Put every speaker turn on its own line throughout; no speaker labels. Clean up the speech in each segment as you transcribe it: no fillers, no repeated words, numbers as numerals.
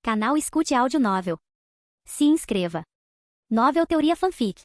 Canal Escute Áudio Novel. Se inscreva. Novel Teoria Fanfic.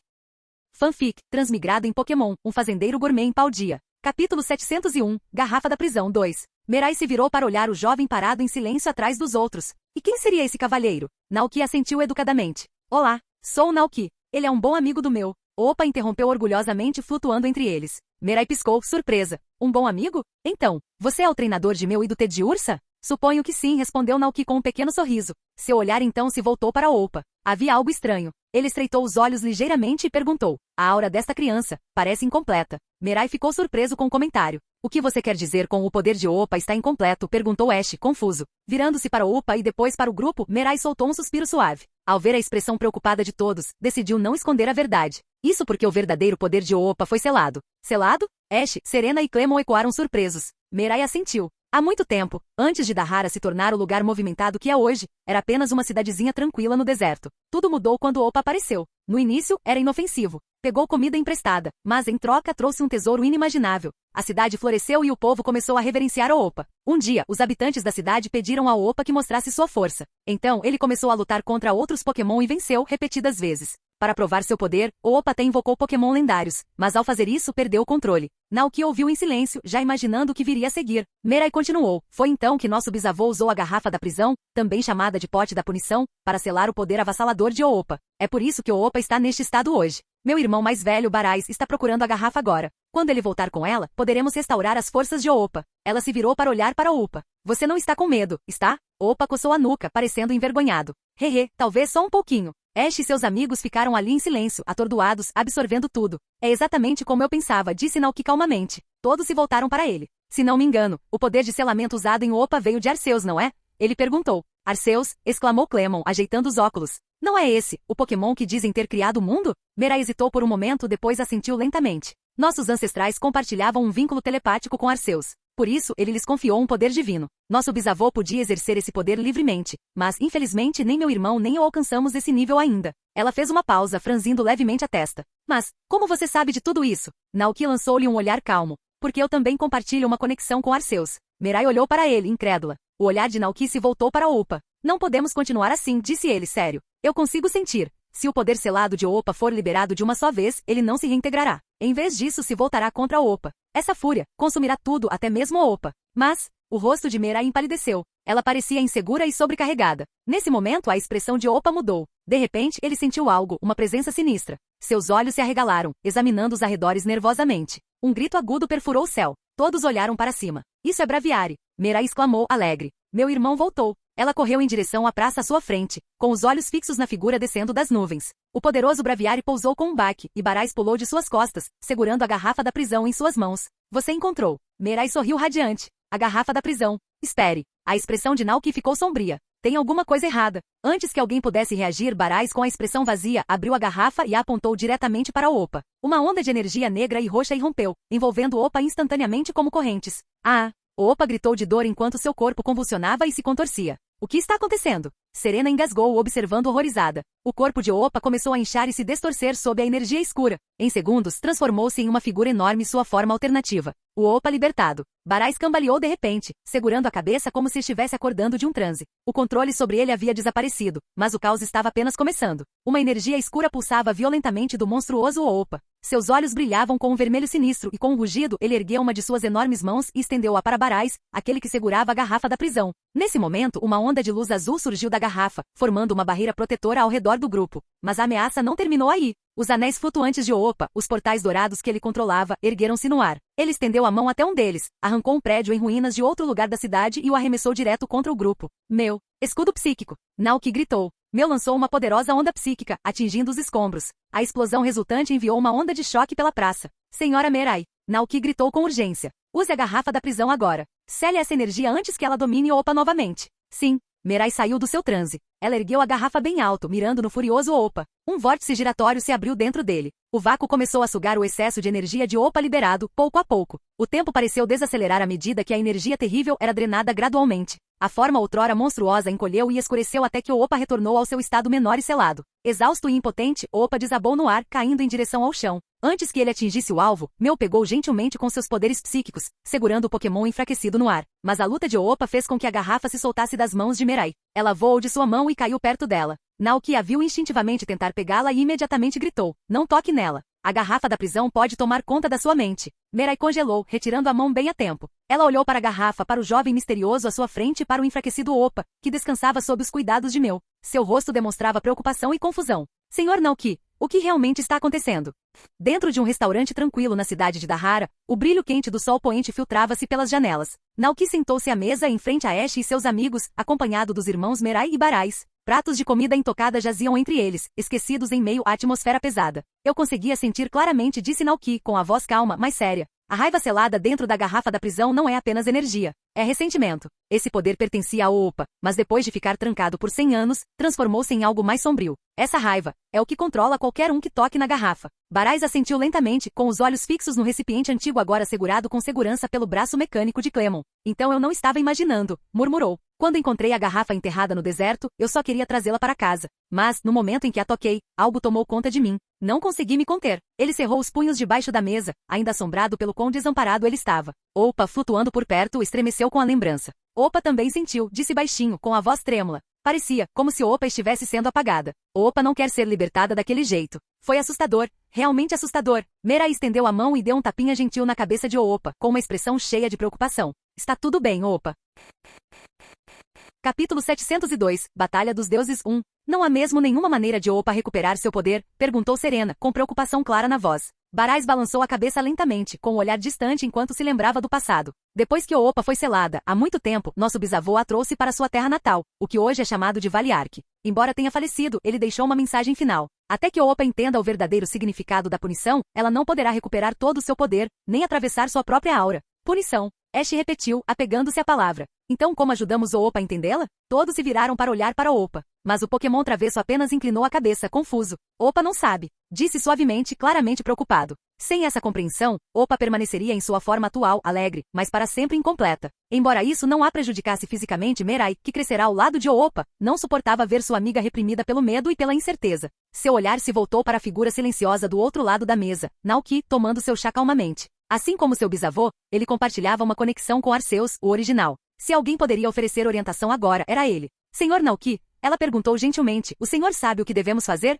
Fanfic, transmigrado em Pokémon, um fazendeiro gourmet em Paldea. Capítulo 701, Garrafa da Prisão 2. Mirai se virou para olhar o jovem parado em silêncio atrás dos outros. E quem seria esse cavalheiro? Naoki assentiu educadamente. Olá, sou o Naoki. Ele é um bom amigo do meu. Opa interrompeu orgulhosamente flutuando entre eles. Mirai piscou, surpresa. Um bom amigo? Então, você é o treinador de meu e do Ted Ursa? Suponho que sim, respondeu Naoki com um pequeno sorriso. Seu olhar então se voltou para Opa. Havia algo estranho. Ele estreitou os olhos ligeiramente e perguntou. A aura desta criança parece incompleta. Mirai ficou surpreso com o comentário. O que você quer dizer com o poder de Opa está incompleto? Perguntou Ash, confuso. Virando-se para Opa e depois para o grupo, Mirai soltou um suspiro suave. Ao ver a expressão preocupada de todos, decidiu não esconder a verdade. Isso porque o verdadeiro poder de Opa foi selado. Selado? Ash, Serena e Clemon ecoaram surpresos. Mirai assentiu. Há muito tempo, antes de Dahara se tornar o lugar movimentado que é hoje, era apenas uma cidadezinha tranquila no deserto. Tudo mudou quando Opa apareceu. No início, era inofensivo. Pegou comida emprestada, mas em troca trouxe um tesouro inimaginável. A cidade floresceu e o povo começou a reverenciar o Opa. Um dia, os habitantes da cidade pediram ao Opa que mostrasse sua força. Então, ele começou a lutar contra outros Pokémon e venceu repetidas vezes. Para provar seu poder, o Opa até invocou Pokémon lendários, mas ao fazer isso perdeu o controle. Naoki ouviu em silêncio, já imaginando o que viria a seguir. Mirai continuou. Foi então que nosso bisavô usou a garrafa da prisão, também chamada de pote da punição, para selar o poder avassalador de Opa. É por isso que o Opa está neste estado hoje. Meu irmão mais velho, Barais, está procurando a garrafa agora. Quando ele voltar com ela, poderemos restaurar as forças de Opa. Ela se virou para olhar para Opa. Você não está com medo, está? Opa coçou a nuca, parecendo envergonhado. Hehe, talvez só um pouquinho. Ash e seus amigos ficaram ali em silêncio, atordoados, absorvendo tudo. É exatamente como eu pensava, disse Naoki calmamente. Todos se voltaram para ele. Se não me engano, o poder de selamento usado em Opa veio de Arceus, não é? Ele perguntou. Arceus, exclamou Clemon, ajeitando os óculos. Não é esse, o Pokémon que dizem ter criado o mundo? Mirai hesitou por um momento, depois assentiu lentamente. Nossos ancestrais compartilhavam um vínculo telepático com Arceus. Por isso, ele lhes confiou um poder divino. Nosso bisavô podia exercer esse poder livremente, mas, infelizmente, nem meu irmão nem eu alcançamos esse nível ainda. Ela fez uma pausa, franzindo levemente a testa. Mas, como você sabe de tudo isso? Naoki lançou-lhe um olhar calmo. Porque eu também compartilho uma conexão com Arceus. Mirai olhou para ele, incrédula. O olhar de Naoki se voltou para Opa. Não podemos continuar assim, disse ele, sério. Eu consigo sentir. Se o poder selado de Opa for liberado de uma só vez, ele não se reintegrará. Em vez disso, se voltará contra Opa. Essa fúria consumirá tudo, até mesmo Opa. Mas, o rosto de Mirai empalideceu. Ela parecia insegura e sobrecarregada. Nesse momento, a expressão de Opa mudou. De repente, ele sentiu algo, uma presença sinistra. Seus olhos se arregalaram, examinando os arredores nervosamente. Um grito agudo perfurou o céu. Todos olharam para cima. Isso é Braviary. Mirai exclamou, alegre. Meu irmão voltou. Ela correu em direção à praça à sua frente, com os olhos fixos na figura descendo das nuvens. O poderoso Braviary pousou com um baque, e Barais pulou de suas costas, segurando a garrafa da prisão em suas mãos. Você encontrou. Mirai sorriu radiante. A garrafa da prisão. Espere. A expressão de Naoki ficou sombria. Tem alguma coisa errada. Antes que alguém pudesse reagir, Barais, com a expressão vazia, abriu a garrafa e a apontou diretamente para Opa. Uma onda de energia negra e roxa irrompeu, envolvendo Opa instantaneamente como correntes. Ah! Opa gritou de dor enquanto seu corpo convulsionava e se contorcia. O que está acontecendo? Serena engasgou, observando horrorizada. O corpo de Opa começou a inchar e se distorcer sob a energia escura. Em segundos, transformou-se em uma figura enorme, sua forma alternativa. O Opa libertado. Barais cambaleou de repente, segurando a cabeça como se estivesse acordando de um transe. O controle sobre ele havia desaparecido, mas o caos estava apenas começando. Uma energia escura pulsava violentamente do monstruoso Opa. Seus olhos brilhavam com um vermelho sinistro e com um rugido ele ergueu uma de suas enormes mãos e estendeu-a para Barais, aquele que segurava a garrafa da prisão. Nesse momento, uma onda de luz azul surgiu da garrafa, formando uma barreira protetora ao redor do grupo. Mas a ameaça não terminou aí. Os anéis flutuantes de Opa, os portais dourados que ele controlava, ergueram-se no ar. Ele estendeu a mão até um deles, arrancou um prédio em ruínas de outro lugar da cidade e o arremessou direto contra o grupo. Meu escudo psíquico! Naoki gritou. Meu lançou uma poderosa onda psíquica, atingindo os escombros. A explosão resultante enviou uma onda de choque pela praça. Senhora Mirai! Naoki gritou com urgência. Use a garrafa da prisão agora. Cele essa energia antes que ela domine Opa novamente. Sim. Mirai saiu do seu transe. Ela ergueu a garrafa bem alto, mirando no furioso Opa. Um vórtice giratório se abriu dentro dele. O vácuo começou a sugar o excesso de energia de Opa liberado, pouco a pouco. O tempo pareceu desacelerar à medida que a energia terrível era drenada gradualmente. A forma outrora monstruosa encolheu e escureceu até que Opa retornou ao seu estado menor e selado. Exausto e impotente, Opa desabou no ar, caindo em direção ao chão. Antes que ele atingisse o alvo, Mew pegou gentilmente com seus poderes psíquicos, segurando o Pokémon enfraquecido no ar. Mas a luta de Opa fez com que a garrafa se soltasse das mãos de Mirai. Ela voou de sua mão e caiu perto dela. Naoki a viu instintivamente tentar pegá-la e imediatamente gritou: "Não toque nela. A garrafa da prisão pode tomar conta da sua mente." Mirai congelou, retirando a mão bem a tempo. Ela olhou para a garrafa, para o jovem misterioso à sua frente e para o enfraquecido Opa, que descansava sob os cuidados de Mew. Seu rosto demonstrava preocupação e confusão. "Senhor Naoki, o que realmente está acontecendo?" Dentro de um restaurante tranquilo na cidade de Dahara, o brilho quente do sol poente filtrava-se pelas janelas. Naoki sentou-se à mesa em frente a Ash e seus amigos, acompanhado dos irmãos Mirai e Barais. Pratos de comida intocada jaziam entre eles, esquecidos em meio à atmosfera pesada. "Eu conseguia sentir claramente", disse Naoki, com a voz calma, mas séria. "A raiva selada dentro da garrafa da prisão não é apenas energia. É ressentimento. Esse poder pertencia ao Opa, mas depois de ficar trancado por 100 anos, transformou-se em algo mais sombrio. Essa raiva é o que controla qualquer um que toque na garrafa." Barais assentiu lentamente, com os olhos fixos no recipiente antigo agora segurado com segurança pelo braço mecânico de Clemon. "Então eu não estava imaginando", murmurou. "Quando encontrei a garrafa enterrada no deserto, eu só queria trazê-la para casa. Mas, no momento em que a toquei, algo tomou conta de mim. Não consegui me conter." Ele cerrou os punhos debaixo da mesa, ainda assombrado pelo quão desamparado ele estava. Opa, flutuando por perto, estremeceu com a lembrança. Opa também sentiu, disse baixinho, com a voz trêmula. Parecia como se Opa estivesse sendo apagada. Opa não quer ser libertada daquele jeito. Foi assustador, realmente assustador. Mirai estendeu a mão e deu um tapinha gentil na cabeça de Opa, com uma expressão cheia de preocupação. "Está tudo bem, Opa." Capítulo 702, Batalha dos Deuses 1. "Não há mesmo nenhuma maneira de Opa recuperar seu poder?" perguntou Serena, com preocupação clara na voz. Barais balançou a cabeça lentamente, com o olhar distante enquanto se lembrava do passado. "Depois que Opa foi selada, há muito tempo, nosso bisavô a trouxe para sua terra natal, o que hoje é chamado de Vale Ark. Embora tenha falecido, ele deixou uma mensagem final. Até que Opa entenda o verdadeiro significado da punição, ela não poderá recuperar todo o seu poder, nem atravessar sua própria aura." "Punição." Ash repetiu, apegando-se à palavra. "Então como ajudamos o Opa a entendê-la?" Todos se viraram para olhar para Opa. Mas o Pokémon travesso apenas inclinou a cabeça, confuso. "Opa não sabe", disse suavemente, claramente preocupado. Sem essa compreensão, Opa permaneceria em sua forma atual, alegre, mas para sempre incompleta. Embora isso não a prejudicasse fisicamente, Mirai, que crescerá ao lado de Opa, não suportava ver sua amiga reprimida pelo medo e pela incerteza. Seu olhar se voltou para a figura silenciosa do outro lado da mesa, Naoki, tomando seu chá calmamente. Assim como seu bisavô, ele compartilhava uma conexão com Arceus, o original. Se alguém poderia oferecer orientação agora, era ele. "Senhor Naoki?" ela perguntou gentilmente, "o senhor sabe o que devemos fazer?"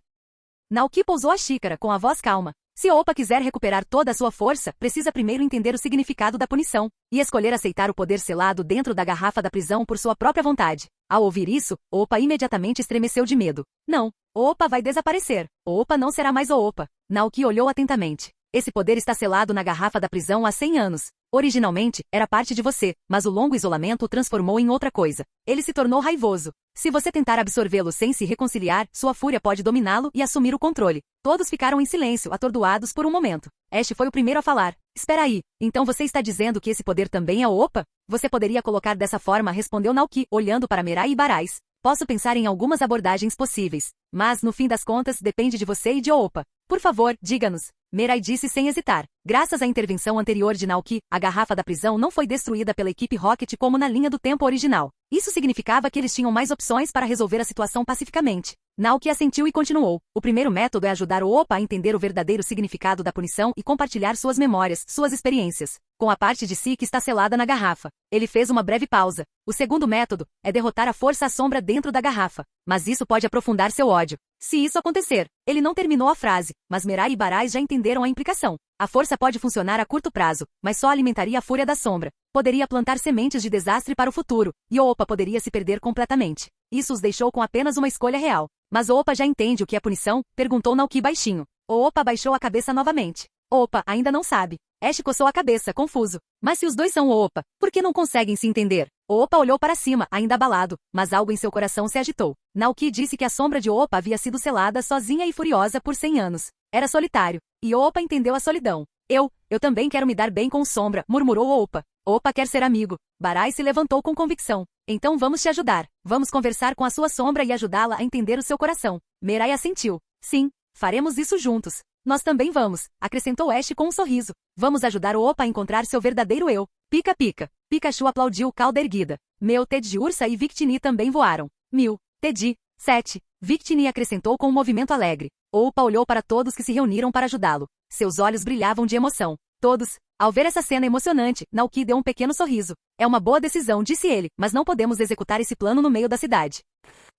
Naoki pousou a xícara, com a voz calma. "Se Opa quiser recuperar toda a sua força, precisa primeiro entender o significado da punição, e escolher aceitar o poder selado dentro da garrafa da prisão por sua própria vontade." Ao ouvir isso, Opa imediatamente estremeceu de medo. "Não, Opa vai desaparecer. Opa não será mais o Opa." Naoki olhou atentamente. "Esse poder está selado na garrafa da prisão há 100 anos. Originalmente, era parte de você, mas o longo isolamento o transformou em outra coisa. Ele se tornou raivoso. Se você tentar absorvê-lo sem se reconciliar, sua fúria pode dominá-lo e assumir o controle." Todos ficaram em silêncio, atordoados por um momento. Ash foi o primeiro a falar. "Espera aí, então você está dizendo que esse poder também é o Opa?" "Você poderia colocar dessa forma", respondeu Naoki, olhando para Mirai e Barais. "Posso pensar em algumas abordagens possíveis. Mas, no fim das contas, depende de você e de Opa. Por favor, diga-nos." Mirai disse sem hesitar. Graças à intervenção anterior de Naoki, a garrafa da prisão não foi destruída pela equipe Rocket como na linha do tempo original. Isso significava que eles tinham mais opções para resolver a situação pacificamente. Naoki assentiu e continuou. "O primeiro método é ajudar o Opa a entender o verdadeiro significado da punição e compartilhar suas memórias, suas experiências, com a parte de si que está selada na garrafa." Ele fez uma breve pausa. "O segundo método é derrotar a força à sombra dentro da garrafa. Mas isso pode aprofundar seu ódio. Se isso acontecer." Ele não terminou a frase, mas Mirai e Barais já entenderam a implicação. "A força pode funcionar a curto prazo, mas só alimentaria a fúria da sombra. Poderia plantar sementes de desastre para o futuro, e o Opa poderia se perder completamente. Isso os deixou com apenas uma escolha real." "Mas o Opa já entende o que é punição?" perguntou Naoki baixinho. O Opa baixou a cabeça novamente. Opa ainda não sabe. Ash coçou a cabeça, confuso. Mas se os dois são o Opa, por que não conseguem se entender? O Opa olhou para cima, ainda abalado, mas algo em seu coração se agitou. Naoki disse que a sombra de Opa havia sido selada sozinha e furiosa por 100 anos. Era solitário. E Opa entendeu a solidão. Eu também quero me dar bem com Sombra, murmurou Opa. Opa quer ser amigo. Barai se levantou com convicção. Então vamos te ajudar. Vamos conversar com a sua sombra e ajudá-la a entender o seu coração. Mirai assentiu. Sim, faremos isso juntos. Nós também vamos, acrescentou Ash com um sorriso. Vamos ajudar o Opa a encontrar seu verdadeiro eu. Pica pica. Pikachu aplaudiu cauda erguida. Meu, Teddy, Ursa e Victini também voaram. Mil, Teddy, 7. Victini acrescentou com um movimento alegre. Opa olhou para todos que se reuniram para ajudá-lo. Seus olhos brilhavam de emoção. Todos. Ao ver essa cena emocionante, Naoki deu um pequeno sorriso. É uma boa decisão, disse ele, mas não podemos executar esse plano no meio da cidade.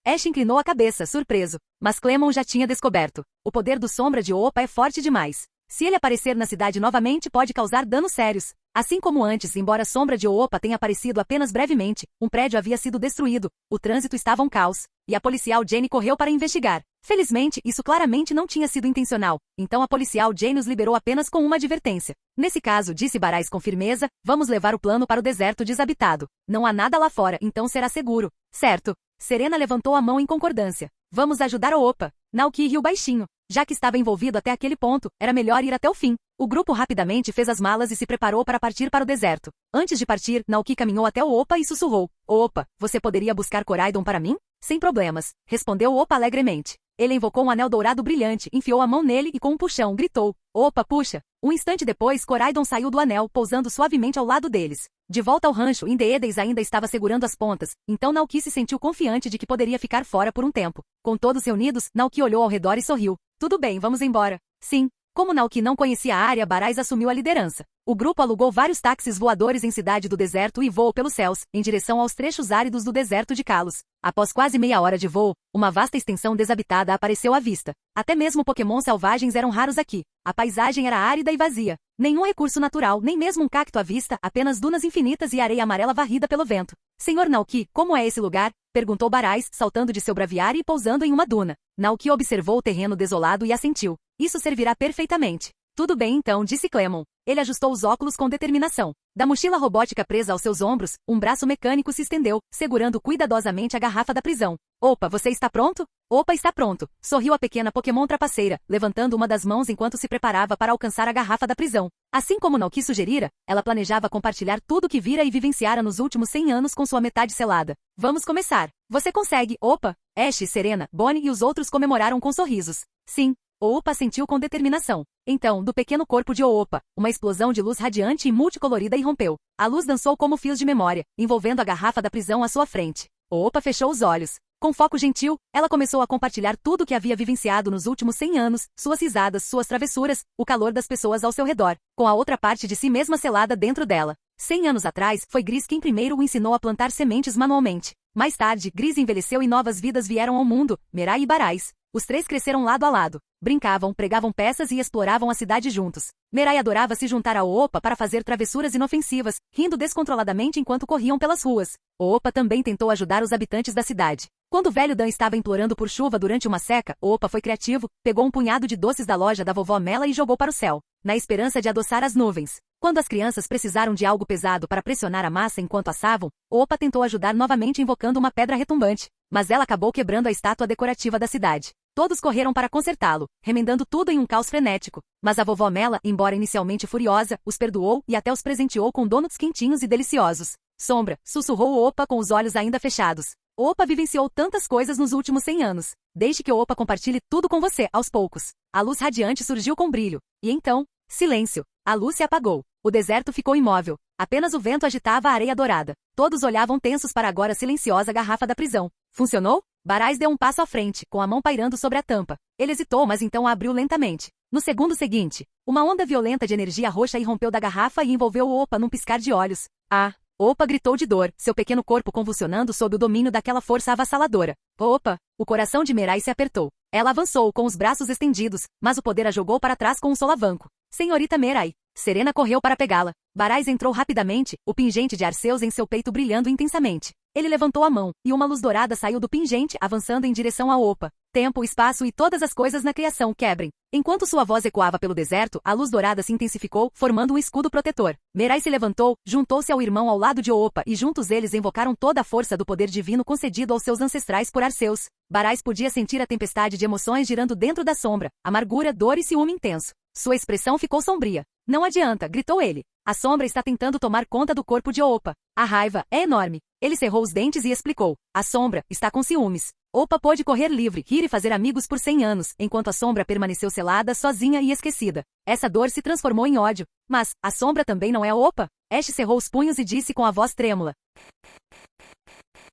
Ash inclinou a cabeça, surpreso. Mas Clemon já tinha descoberto. O poder do Sombra de Opa é forte demais. Se ele aparecer na cidade novamente, pode causar danos sérios. Assim como antes, embora a Sombra de Opa tenha aparecido apenas brevemente, um prédio havia sido destruído, o trânsito estava um caos, e a policial Jenny correu para investigar. Felizmente, isso claramente não tinha sido intencional, então a policial Jenny os liberou apenas com uma advertência. Nesse caso, disse Barais com firmeza, vamos levar o plano para o deserto desabitado. Não há nada lá fora, então será seguro. Certo. Serena levantou a mão em concordância. Vamos ajudar o Opa. Naoki riu baixinho. Já que estava envolvido até aquele ponto, era melhor ir até o fim. O grupo rapidamente fez as malas e se preparou para partir para o deserto. Antes de partir, Naoki caminhou até o Opa e sussurrou. Opa, você poderia buscar Coraidon para mim? Sem problemas, respondeu o Opa alegremente. Ele invocou um anel dourado brilhante, enfiou a mão nele e com um puxão gritou. Opa, puxa! Um instante depois, Coraidon saiu do anel, pousando suavemente ao lado deles. De volta ao rancho, Indeedes ainda estava segurando as pontas, então Naoki se sentiu confiante de que poderia ficar fora por um tempo. Com todos reunidos, Naoki olhou ao redor e sorriu. Tudo bem, vamos embora. Sim. Como Naoki não conhecia a área, Barais assumiu a liderança. O grupo alugou vários táxis voadores em Cidade do Deserto e voou pelos céus, em direção aos trechos áridos do deserto de Kalos. Após quase meia hora de voo, uma vasta extensão desabitada apareceu à vista. Até mesmo Pokémon selvagens eram raros aqui. A paisagem era árida e vazia. Nenhum recurso natural, nem mesmo um cacto à vista, apenas dunas infinitas e areia amarela varrida pelo vento. Senhor Naoki, como é esse lugar? Perguntou Barais, saltando de seu braviário e pousando em uma duna. Naoki observou o terreno desolado e assentiu. Isso servirá perfeitamente. Tudo bem então, disse Clemon. Ele ajustou os óculos com determinação. Da mochila robótica presa aos seus ombros, um braço mecânico se estendeu, segurando cuidadosamente a garrafa da prisão. Opa, você está pronto? Opa, está pronto. Sorriu a pequena Pokémon trapaceira, levantando uma das mãos enquanto se preparava para alcançar a garrafa da prisão. Assim como Naoki sugerira, ela planejava compartilhar tudo o que vira e vivenciara nos últimos 100 anos com sua metade selada. Vamos começar. Você consegue, Opa! Ash, Serena, Bonnie e os outros comemoraram com sorrisos. Sim. Opa sentiu com determinação. Então, do pequeno corpo de Opa, uma explosão de luz radiante e multicolorida irrompeu. A luz dançou como fios de memória, envolvendo a garrafa da prisão à sua frente. Opa fechou os olhos. Com foco gentil, ela começou a compartilhar tudo o que havia vivenciado nos últimos 100 anos, suas risadas, suas travessuras, o calor das pessoas ao seu redor, com a outra parte de si mesma selada dentro dela. 100 anos atrás, foi Gris quem primeiro o ensinou a plantar sementes manualmente. Mais tarde, Gris envelheceu e novas vidas vieram ao mundo, Mirai e Barais. Os três cresceram lado a lado. Brincavam, pregavam peças e exploravam a cidade juntos. Mirai adorava se juntar a Opa para fazer travessuras inofensivas, rindo descontroladamente enquanto corriam pelas ruas. Opa também tentou ajudar os habitantes da cidade. Quando o velho Dan estava implorando por chuva durante uma seca, Opa foi criativo, pegou um punhado de doces da loja da vovó Mela e jogou para o céu, na esperança de adoçar as nuvens. Quando as crianças precisaram de algo pesado para pressionar a massa enquanto assavam, Opa tentou ajudar novamente invocando uma pedra retumbante, mas ela acabou quebrando a estátua decorativa da cidade. Todos correram para consertá-lo, remendando tudo em um caos frenético. Mas a vovó Mela, embora inicialmente furiosa, os perdoou e até os presenteou com donuts quentinhos e deliciosos. Sombra, sussurrou Opa com os olhos ainda fechados. Opa vivenciou tantas coisas nos últimos 100 anos. Deixe que Opa compartilhe tudo com você, aos poucos. A luz radiante surgiu com brilho. E então, silêncio. A luz se apagou. O deserto ficou imóvel. Apenas o vento agitava a areia dourada. Todos olhavam tensos para a agora silenciosa garrafa da prisão. Funcionou? Barais deu um passo à frente, com a mão pairando sobre a tampa. Ele hesitou, mas então a abriu lentamente. No segundo seguinte, uma onda violenta de energia roxa irrompeu da garrafa e envolveu Opa num piscar de olhos. Ah! Opa gritou de dor, seu pequeno corpo convulsionando sob o domínio daquela força avassaladora. Opa! O coração de Mirai se apertou. Ela avançou com os braços estendidos, mas o poder a jogou para trás com um solavanco. Senhorita Mirai. Serena correu para pegá-la. Barais entrou rapidamente, o pingente de Arceus em seu peito brilhando intensamente. Ele levantou a mão, e uma luz dourada saiu do pingente, avançando em direção a Opa. Tempo, espaço e todas as coisas na criação quebrem. Enquanto sua voz ecoava pelo deserto, a luz dourada se intensificou, formando um escudo protetor. Mirai se levantou, juntou-se ao irmão ao lado de Opa e juntos eles invocaram toda a força do poder divino concedido aos seus ancestrais por Arceus. Barais podia sentir a tempestade de emoções girando dentro da sombra, amargura, dor e ciúme intenso. Sua expressão ficou sombria. Não adianta, gritou ele. A sombra está tentando tomar conta do corpo de Opa. A raiva é enorme. Ele cerrou os dentes e explicou. A sombra está com ciúmes. Opa pôde correr livre, rir e fazer amigos por 100 anos, enquanto a sombra permaneceu selada, sozinha e esquecida. Essa dor se transformou em ódio. Mas, a sombra também não é a Opa? Ash cerrou os punhos e disse com a voz trêmula.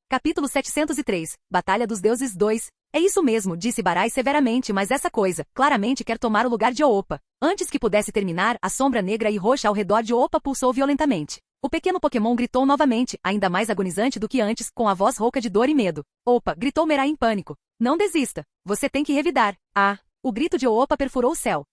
Capítulo 703. Batalha dos Deuses 2. É isso mesmo, disse Barai severamente, mas essa coisa, claramente quer tomar o lugar de Opa. Antes que pudesse terminar, a sombra negra e roxa ao redor de Opa pulsou violentamente. O pequeno Pokémon gritou novamente, ainda mais agonizante do que antes, com a voz rouca de dor e medo. Opa, gritou Mirai em pânico. Não desista. Você tem que revidar. Ah! O grito de Opa perfurou o céu.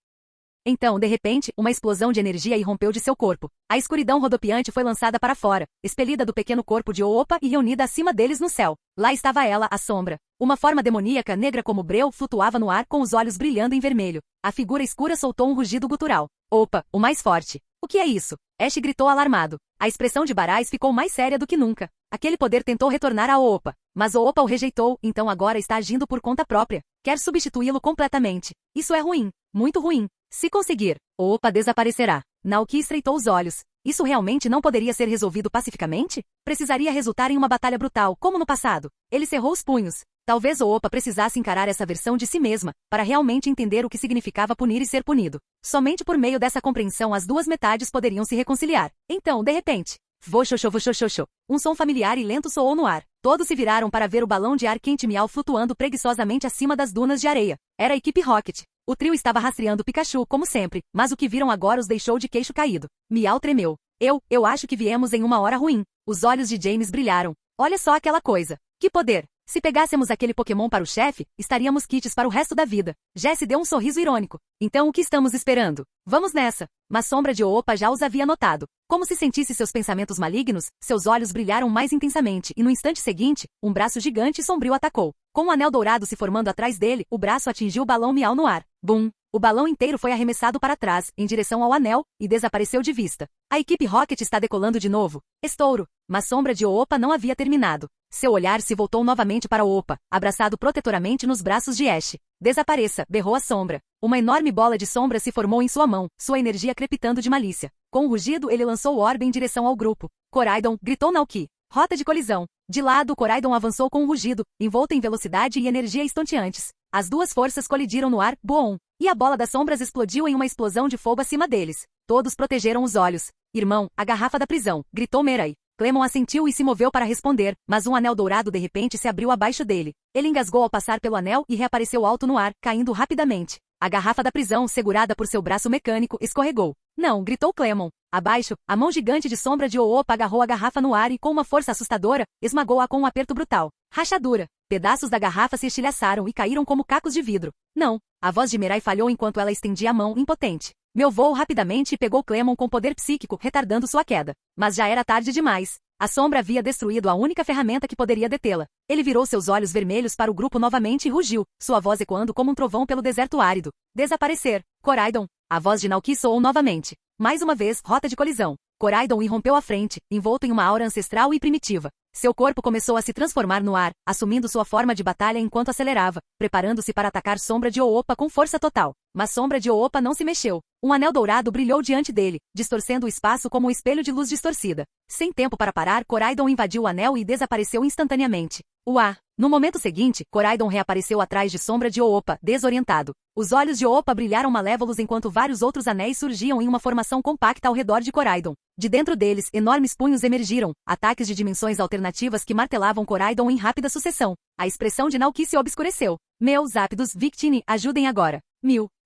Então, de repente, uma explosão de energia irrompeu de seu corpo. A escuridão rodopiante foi lançada para fora, expelida do pequeno corpo de Opa e reunida acima deles no céu. Lá estava ela, a sombra. Uma forma demoníaca negra como breu flutuava no ar com os olhos brilhando em vermelho. A figura escura soltou um rugido gutural. Opa, o mais forte. O que é isso? Ash gritou alarmado. A expressão de Barais ficou mais séria do que nunca. Aquele poder tentou retornar a Opa, mas Opa o rejeitou, então agora está agindo por conta própria. Quer substituí-lo completamente. Isso é ruim. Muito ruim. Se conseguir, Opa desaparecerá. Naoki estreitou os olhos. Isso realmente não poderia ser resolvido pacificamente? Precisaria resultar em uma batalha brutal, como no passado. Ele cerrou os punhos. Talvez Opa precisasse encarar essa versão de si mesma, para realmente entender o que significava punir e ser punido. Somente por meio dessa compreensão as duas metades poderiam se reconciliar. Então, de repente, voxoxô, voxoxô. Um som familiar e lento soou no ar. Todos se viraram para ver o balão de ar quente Miau flutuando preguiçosamente acima das dunas de areia. Era a equipe Rocket. O trio estava rastreando Pikachu, como sempre, mas o que viram agora os deixou de queixo caído. Miau tremeu. Eu acho que viemos em uma hora ruim. Os olhos de James brilharam. Olha só aquela coisa. Que poder! Se pegássemos aquele Pokémon para o chefe, estaríamos quites para o resto da vida. Jesse deu um sorriso irônico. Então o que estamos esperando? Vamos nessa. Mas sombra de Opa já os havia notado. Como se sentisse seus pensamentos malignos, seus olhos brilharam mais intensamente e no instante seguinte, um braço gigante e sombrio atacou. Com um anel dourado se formando atrás dele, o braço atingiu o balão Miau no ar. Bum! O balão inteiro foi arremessado para trás, em direção ao anel, e desapareceu de vista. A equipe Rocket está decolando de novo. Estouro! Mas sombra de Opa não havia terminado. Seu olhar se voltou novamente para Opa, abraçado protetoramente nos braços de Ash. Desapareça, berrou a sombra. Uma enorme bola de sombra se formou em sua mão, sua energia crepitando de malícia. Com um rugido ele lançou o orbe em direção ao grupo. Coraidon, gritou Naoki. Rota de colisão. De lado, Coraidon avançou com um rugido, envolto em velocidade e energia estonteantes. As duas forças colidiram no ar, boom! E a bola das sombras explodiu em uma explosão de fogo acima deles. Todos protegeram os olhos. Irmão, a garrafa da prisão, gritou Mirai. Clemon assentiu e se moveu para responder, mas um anel dourado de repente se abriu abaixo dele. Ele engasgou ao passar pelo anel e reapareceu alto no ar, caindo rapidamente. A garrafa da prisão, segurada por seu braço mecânico, escorregou. Não, gritou Clemon. Abaixo, a mão gigante de sombra de Opa agarrou a garrafa no ar e, com uma força assustadora, esmagou-a com um aperto brutal. Rachadura. Pedaços da garrafa se estilhaçaram e caíram como cacos de vidro. Não. A voz de Mirai falhou enquanto ela estendia a mão, impotente. Meu voou rapidamente e pegou Clemon com poder psíquico, retardando sua queda. Mas já era tarde demais. A sombra havia destruído a única ferramenta que poderia detê-la. Ele virou seus olhos vermelhos para o grupo novamente e rugiu, sua voz ecoando como um trovão pelo deserto árido. Desaparecer. Coraidon. A voz de Naoki soou novamente. Mais uma vez, rota de colisão. Coraidon irrompeu à frente, envolto em uma aura ancestral e primitiva. Seu corpo começou a se transformar no ar, assumindo sua forma de batalha enquanto acelerava, preparando-se para atacar Sombra de Opa com força total. Mas Sombra de Opa não se mexeu. Um anel dourado brilhou diante dele, distorcendo o espaço como um espelho de luz distorcida. Sem tempo para parar, Coraidon invadiu o anel e desapareceu instantaneamente. Uá! No momento seguinte, Coraidon reapareceu atrás de Sombra de Opa, desorientado. Os olhos de Opa brilharam malévolos enquanto vários outros anéis surgiam em uma formação compacta ao redor de Coraidon. De dentro deles, enormes punhos emergiram, ataques de dimensões alternativas que martelavam Coraidon em rápida sucessão. A expressão de Naoki se obscureceu. Meus Zapdos, Victini, ajudem agora.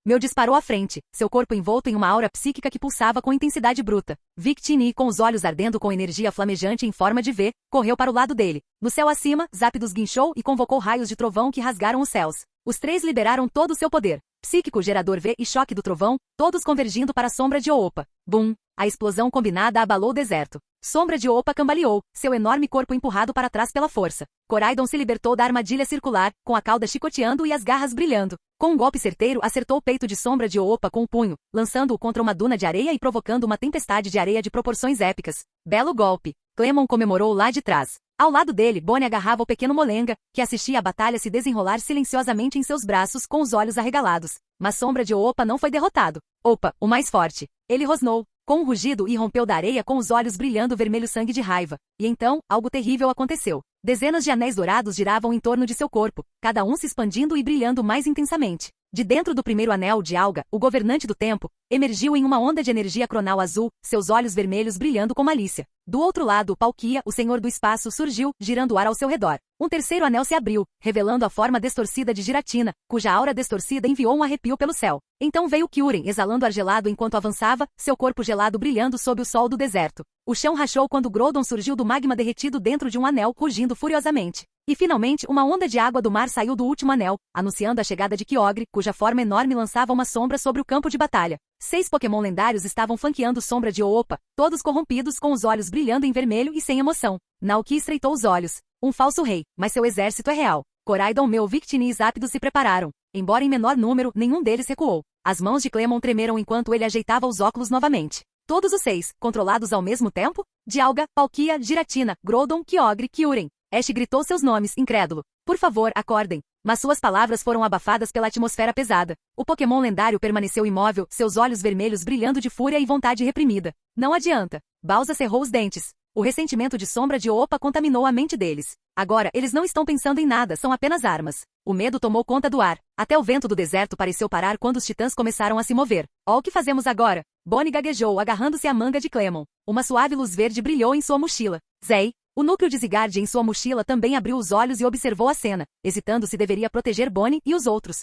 Meu disparou à frente, seu corpo envolto em uma aura psíquica que pulsava com intensidade bruta. Victini, com os olhos ardendo com energia flamejante em forma de V, correu para o lado dele. No céu acima, Zapdos guinchou e convocou raios de trovão que rasgaram os céus. Os três liberaram todo o seu poder. Psíquico, gerador V e choque do trovão, todos convergindo para a Sombra de Opa. Bum! A explosão combinada abalou o deserto. Sombra de Opa cambaleou, seu enorme corpo empurrado para trás pela força. Coraidon se libertou da armadilha circular, com a cauda chicoteando e as garras brilhando. Com um golpe certeiro, acertou o peito de Sombra de Opa com o punho, lançando-o contra uma duna de areia e provocando uma tempestade de areia de proporções épicas. Belo golpe! Clemon comemorou lá de trás. Ao lado dele, Bonnie agarrava o pequeno molenga, que assistia a batalha se desenrolar silenciosamente em seus braços com os olhos arregalados. Mas Sombra de Opa não foi derrotado. Opa, o mais forte. Ele rosnou. com um rugido irrompeu da areia com os olhos brilhando vermelho sangue de raiva. E então, algo terrível aconteceu. Dezenas de anéis dourados giravam em torno de seu corpo, cada um se expandindo e brilhando mais intensamente. De dentro do primeiro anel de Alga, o governante do tempo, emergiu em uma onda de energia cronal azul, seus olhos vermelhos brilhando com malícia. Do outro lado, Palkia, o senhor do espaço, surgiu, girando o ar ao seu redor. Um terceiro anel se abriu, revelando a forma distorcida de Giratina, cuja aura distorcida enviou um arrepio pelo céu. Então veio Kyurem, exalando ar gelado enquanto avançava, seu corpo gelado brilhando sob o sol do deserto. O chão rachou quando Groudon surgiu do magma derretido dentro de um anel, rugindo furiosamente. E finalmente, uma onda de água do mar saiu do último anel, anunciando a chegada de Kyogre, cuja forma enorme lançava uma sombra sobre o campo de batalha. 6 Pokémon lendários estavam flanqueando Sombra de Oopa, todos corrompidos com os olhos brilhando em vermelho e sem emoção. Naoki estreitou os olhos. Um falso rei, mas seu exército é real. Koraidon, meu Victini e Zapdos se prepararam. Embora em menor número, nenhum deles recuou. As mãos de Clemon tremeram enquanto ele ajeitava os óculos novamente. Todos os 6, controlados ao mesmo tempo? Dialga, Palkia, Giratina, Groudon, Kyogre, Kyurem. Ash gritou seus nomes, incrédulo. Por favor, acordem. Mas suas palavras foram abafadas pela atmosfera pesada. O Pokémon lendário permaneceu imóvel, seus olhos vermelhos brilhando de fúria e vontade reprimida. Não adianta. Bowser cerrou os dentes. O ressentimento de Sombra de Oopa contaminou a mente deles. Agora, eles não estão pensando em nada, são apenas armas. O medo tomou conta do ar. Até o vento do deserto pareceu parar quando os titãs começaram a se mover. Ó, o que fazemos agora? Bonnie gaguejou, agarrando-se à manga de Clemon. Uma suave luz verde brilhou em sua mochila. Zay, o núcleo de Zygarde em sua mochila também abriu os olhos e observou a cena, hesitando se deveria proteger Bonnie e os outros.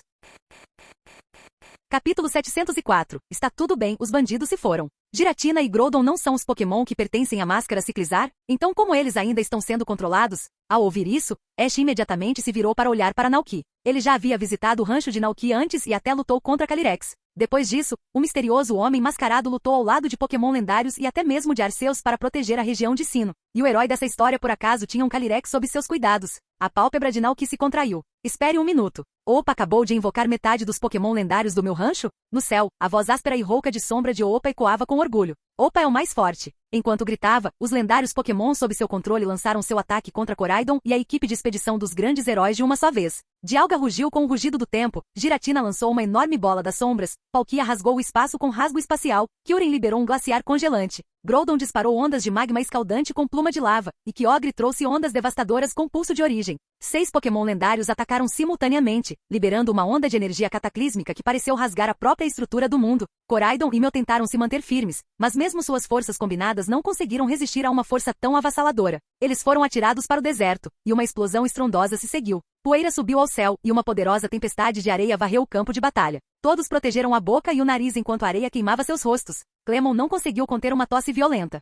Capítulo 704. Está tudo bem, os bandidos se foram. Giratina e Groudon não são os Pokémon que pertencem à Máscara Ciclizar? Então como eles ainda estão sendo controlados? Ao ouvir isso, Ash imediatamente se virou para olhar para Naoki. Ele já havia visitado o rancho de Naoki antes e até lutou contra Calyrex. Depois disso, o misterioso homem mascarado lutou ao lado de Pokémon lendários e até mesmo de Arceus para proteger a região de Sinnoh. E o herói dessa história por acaso tinha um Calyrex sob seus cuidados. A pálpebra de Naoki se contraiu. Espere um minuto. Oopa acabou de invocar metade dos Pokémon lendários do meu rancho? No céu, a voz áspera e rouca de Sombra de Oopa ecoava com orgulho. Oopa é o mais forte. Enquanto gritava, os lendários Pokémon sob seu controle lançaram seu ataque contra Koraidon e a equipe de expedição dos grandes heróis de uma só vez. Dialga rugiu com o rugido do tempo, Giratina lançou uma enorme bola das sombras, Palkia rasgou o espaço com rasgo espacial, Kyurem liberou um glaciar congelante, Groudon disparou ondas de magma escaldante com pluma de lava, e Kyogre trouxe ondas devastadoras com pulso de origem. 6 Pokémon lendários atacaram simultaneamente, liberando uma onda de energia cataclísmica que pareceu rasgar a própria estrutura do mundo. Koraidon e Mel tentaram se manter firmes, mas mesmo suas forças combinadas não conseguiram resistir a uma força tão avassaladora. Eles foram atirados para o deserto, e uma explosão estrondosa se seguiu. Poeira subiu ao céu, e uma poderosa tempestade de areia varreu o campo de batalha. Todos protegeram a boca e o nariz enquanto a areia queimava seus rostos. Clemon não conseguiu conter uma tosse violenta.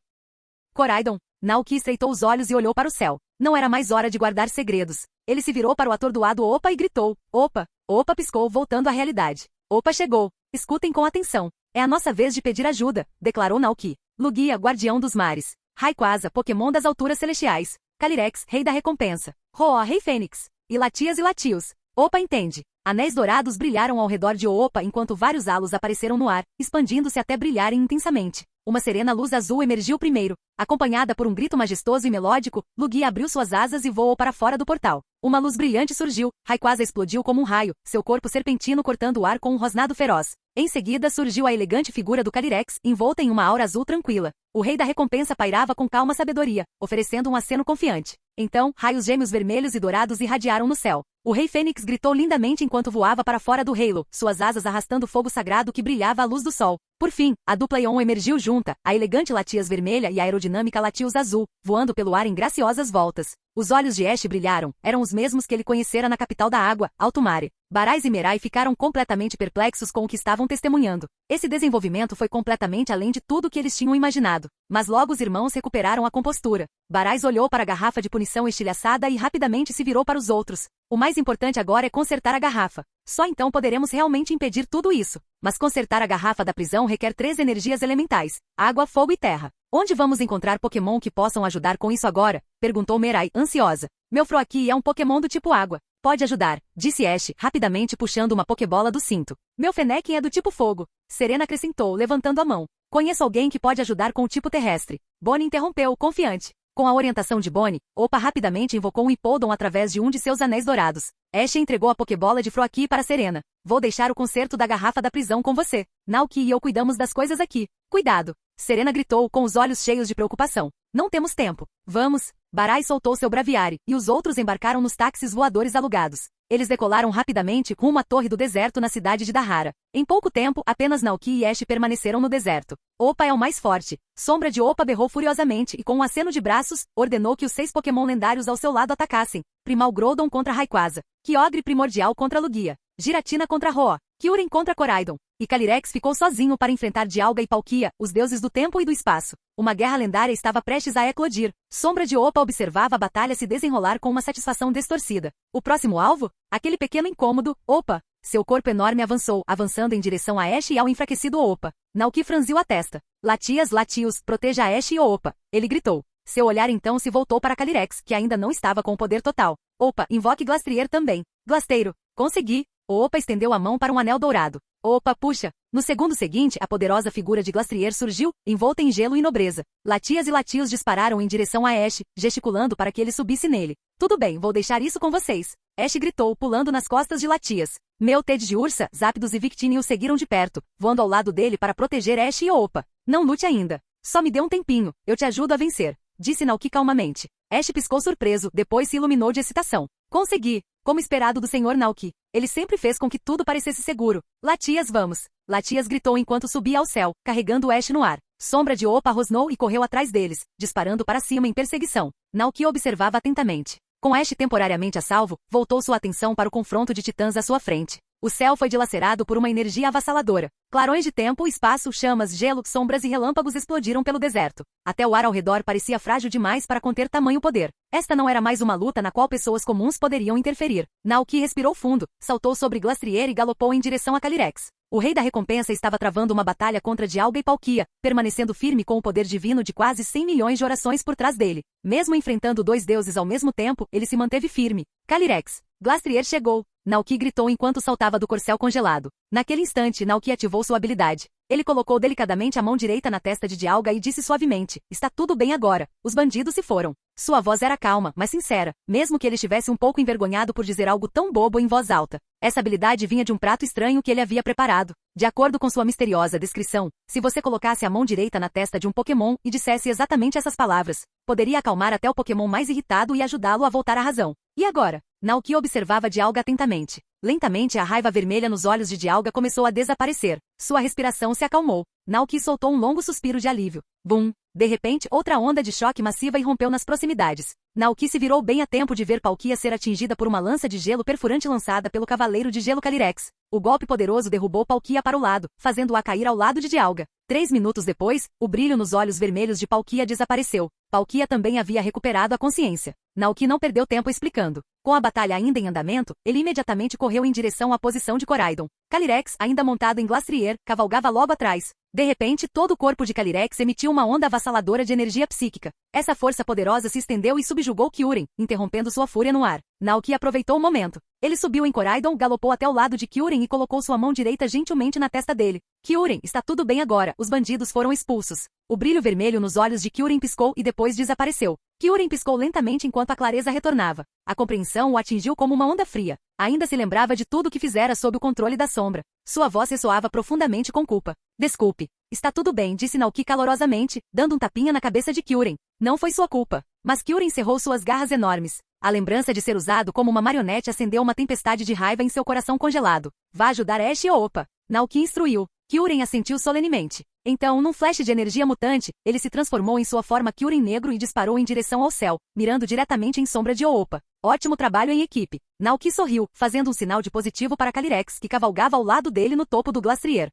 Koraidon. Naoki estreitou os olhos e olhou para o céu. Não era mais hora de guardar segredos. Ele se virou para o atordoado Oopa e gritou. Opa! Oopa piscou, voltando à realidade. Oopa chegou. Escutem com atenção. É a nossa vez de pedir ajuda, declarou Naoki. Lugia, guardião dos mares. Rayquaza, Pokémon das alturas celestiais. Calyrex, rei da recompensa. Ho-Oh, rei fênix. E Latias e Latios. Oopa entende. Anéis dourados brilharam ao redor de Oopa enquanto vários halos apareceram no ar, expandindo-se até brilharem intensamente. Uma serena luz azul emergiu primeiro. Acompanhada por um grito majestoso e melódico, Lugia abriu suas asas e voou para fora do portal. Uma luz brilhante surgiu, Rayquaza explodiu como um raio, seu corpo serpentino cortando o ar com um rosnado feroz. Em seguida surgiu a elegante figura do Calyrex, envolta em uma aura azul tranquila. O rei da recompensa pairava com calma sabedoria, oferecendo um aceno confiante. Então, raios gêmeos vermelhos e dourados irradiaram no céu. O rei Fênix gritou lindamente enquanto voava para fora do Halo, suas asas arrastando fogo sagrado que brilhava à luz do sol. Por fim, a dupla Eon emergiu junta, a elegante Latias vermelha e a aerodinâmica Latios azul, voando pelo ar em graciosas voltas. Os olhos de Ash brilharam, eram os mesmos que ele conhecera na capital da água, Altumare. Barais e Merai ficaram completamente perplexos com o que estavam testemunhando. Esse desenvolvimento foi completamente além de tudo que eles tinham imaginado. Mas logo os irmãos recuperaram a compostura. Barais olhou para a garrafa de punição estilhaçada e rapidamente se virou para os outros. O mais importante agora é consertar a garrafa. Só então poderemos realmente impedir tudo isso. Mas consertar a garrafa da prisão requer 3 energias elementais: água, fogo e terra. Onde vamos encontrar Pokémon que possam ajudar com isso agora? Perguntou Merai, ansiosa. Meu Froakie é um Pokémon do tipo água. Pode ajudar, disse Ash, rapidamente puxando uma Pokébola do cinto. Meu Fennekin é do tipo fogo. Serena acrescentou, levantando a mão. Conheço alguém que pode ajudar com o tipo terrestre. Bonnie interrompeu, confiante. Com a orientação de Bonnie, Opa rapidamente invocou um Hippowdon através de um de seus anéis dourados. Ash entregou a Pokébola de Froakie para Serena. Vou deixar o conserto da garrafa da prisão com você. Naoki e eu cuidamos das coisas aqui. Cuidado! Serena gritou com os olhos cheios de preocupação. Não temos tempo. Vamos! Barai soltou seu braviário, e os outros embarcaram nos táxis voadores alugados. Eles decolaram rapidamente rumo à torre do deserto na cidade de Dahara. Em pouco tempo, apenas Naoki e Ash permaneceram no deserto. Opa é o mais forte. Sombra de Opa berrou furiosamente e com um aceno de braços, ordenou que os 6 Pokémon lendários ao seu lado atacassem. Primal Groudon contra Rayquaza. Kyogre Primordial contra Lugia. Giratina contra Ho-Oh. Kyurem contra Koraidon. E Calyrex ficou sozinho para enfrentar Dialga e Palkia, os deuses do tempo e do espaço. Uma guerra lendária estava prestes a eclodir. Sombra de Opa observava a batalha se desenrolar com uma satisfação distorcida. O próximo alvo? Aquele pequeno incômodo, Opa. Seu corpo enorme avançou, avançando em direção a Ash e ao enfraquecido Opa. Naoki franziu a testa. Latias, Latios, proteja a Ash e Opa. Ele gritou. Seu olhar então se voltou para Calyrex, que ainda não estava com o poder total. Opa, invoque Glastrier também. Glasteiro. Consegui. Opa estendeu a mão para um anel dourado. Opa, puxa! No segundo seguinte, a poderosa figura de Glastrier surgiu, envolta em gelo e nobreza. Latias e Latios dispararam em direção a Ash, gesticulando para que ele subisse nele. Tudo bem, vou deixar isso com vocês. Ash gritou, pulando nas costas de Latias. Meu Ted de Ursa, Zapdos e Victini o seguiram de perto, voando ao lado dele para proteger Ash e Opa. Não lute ainda. Só me dê um tempinho, eu te ajudo a vencer. Disse Naoki calmamente. Ash piscou surpreso, depois se iluminou de excitação. Consegui! Como esperado do Sr. Naoki. Ele sempre fez com que tudo parecesse seguro. Latias, vamos! Latias gritou enquanto subia ao céu, carregando Ash no ar. Sombra de Opa rosnou e correu atrás deles, disparando para cima em perseguição. Naoki observava atentamente. Com Ash temporariamente a salvo, voltou sua atenção para o confronto de titãs à sua frente. O céu foi dilacerado por uma energia avassaladora. Clarões de tempo, espaço, chamas, gelo, sombras e relâmpagos explodiram pelo deserto. Até o ar ao redor parecia frágil demais para conter tamanho poder. Esta não era mais uma luta na qual pessoas comuns poderiam interferir. Naoki respirou fundo, saltou sobre Glastrier e galopou em direção a Calyrex. O rei da recompensa estava travando uma batalha contra Dialga e Palkia, permanecendo firme com o poder divino de quase 100 milhões de orações por trás dele. Mesmo enfrentando 2 deuses ao mesmo tempo, ele se manteve firme. Calyrex. Glastrier chegou. Naoki gritou enquanto saltava do corcel congelado. Naquele instante, Naoki ativou sua habilidade. Ele colocou delicadamente a mão direita na testa de Dialga e disse suavemente, está tudo bem agora, os bandidos se foram. Sua voz era calma, mas sincera, mesmo que ele estivesse um pouco envergonhado por dizer algo tão bobo em voz alta. Essa habilidade vinha de um prato estranho que ele havia preparado. De acordo com sua misteriosa descrição, se você colocasse a mão direita na testa de um Pokémon e dissesse exatamente essas palavras, poderia acalmar até o Pokémon mais irritado e ajudá-lo a voltar à razão. E agora? Naoki observava Dialga atentamente. Lentamente a raiva vermelha nos olhos de Dialga começou a desaparecer. Sua respiração se acalmou. Naoki soltou um longo suspiro de alívio. Bum! De repente, outra onda de choque massiva irrompeu nas proximidades. Naoki se virou bem a tempo de ver Palkia ser atingida por uma lança de gelo perfurante lançada pelo Cavaleiro de Gelo Calyrex. O golpe poderoso derrubou Palkia para o lado, fazendo-a cair ao lado de Dialga. 3 minutos depois, o brilho nos olhos vermelhos de Palkia desapareceu. Palkia também havia recuperado a consciência. Naoki não perdeu tempo explicando. Com a batalha ainda em andamento, ele imediatamente correu em direção à posição de Koraidon. Calyrex, ainda montado em Glastrier, cavalgava logo atrás. De repente, todo o corpo de Calyrex emitiu uma onda avassaladora de energia psíquica. Essa força poderosa se estendeu e subjugou Kyurem, interrompendo sua fúria no ar. Naoki aproveitou o momento. Ele subiu em Koraidon, galopou até o lado de Kyurem e colocou sua mão direita gentilmente na testa dele. Kyurem, está tudo bem agora, os bandidos foram expulsos. O brilho vermelho nos olhos de Kyurem piscou e depois desapareceu. Kyurem piscou lentamente enquanto a clareza retornava. A compreensão o atingiu como uma onda fria. Ainda se lembrava de tudo o que fizera sob o controle da sombra. Sua voz ressoava profundamente com culpa. Desculpe. Está tudo bem, disse Naoki calorosamente, dando um tapinha na cabeça de Kyurem. Não foi sua culpa. Mas Kyurem cerrou suas garras enormes. A lembrança de ser usado como uma marionete acendeu uma tempestade de raiva em seu coração congelado. Vá ajudar Ash e Opa. Naoki instruiu. Kyurem assentiu solenemente. Então, num flash de energia mutante, ele se transformou em sua forma Kyurem negro e disparou em direção ao céu, mirando diretamente em Sombra de Opa. Ótimo trabalho em equipe. Naoki sorriu, fazendo um sinal de positivo para Calyrex, que cavalgava ao lado dele no topo do Glastrier.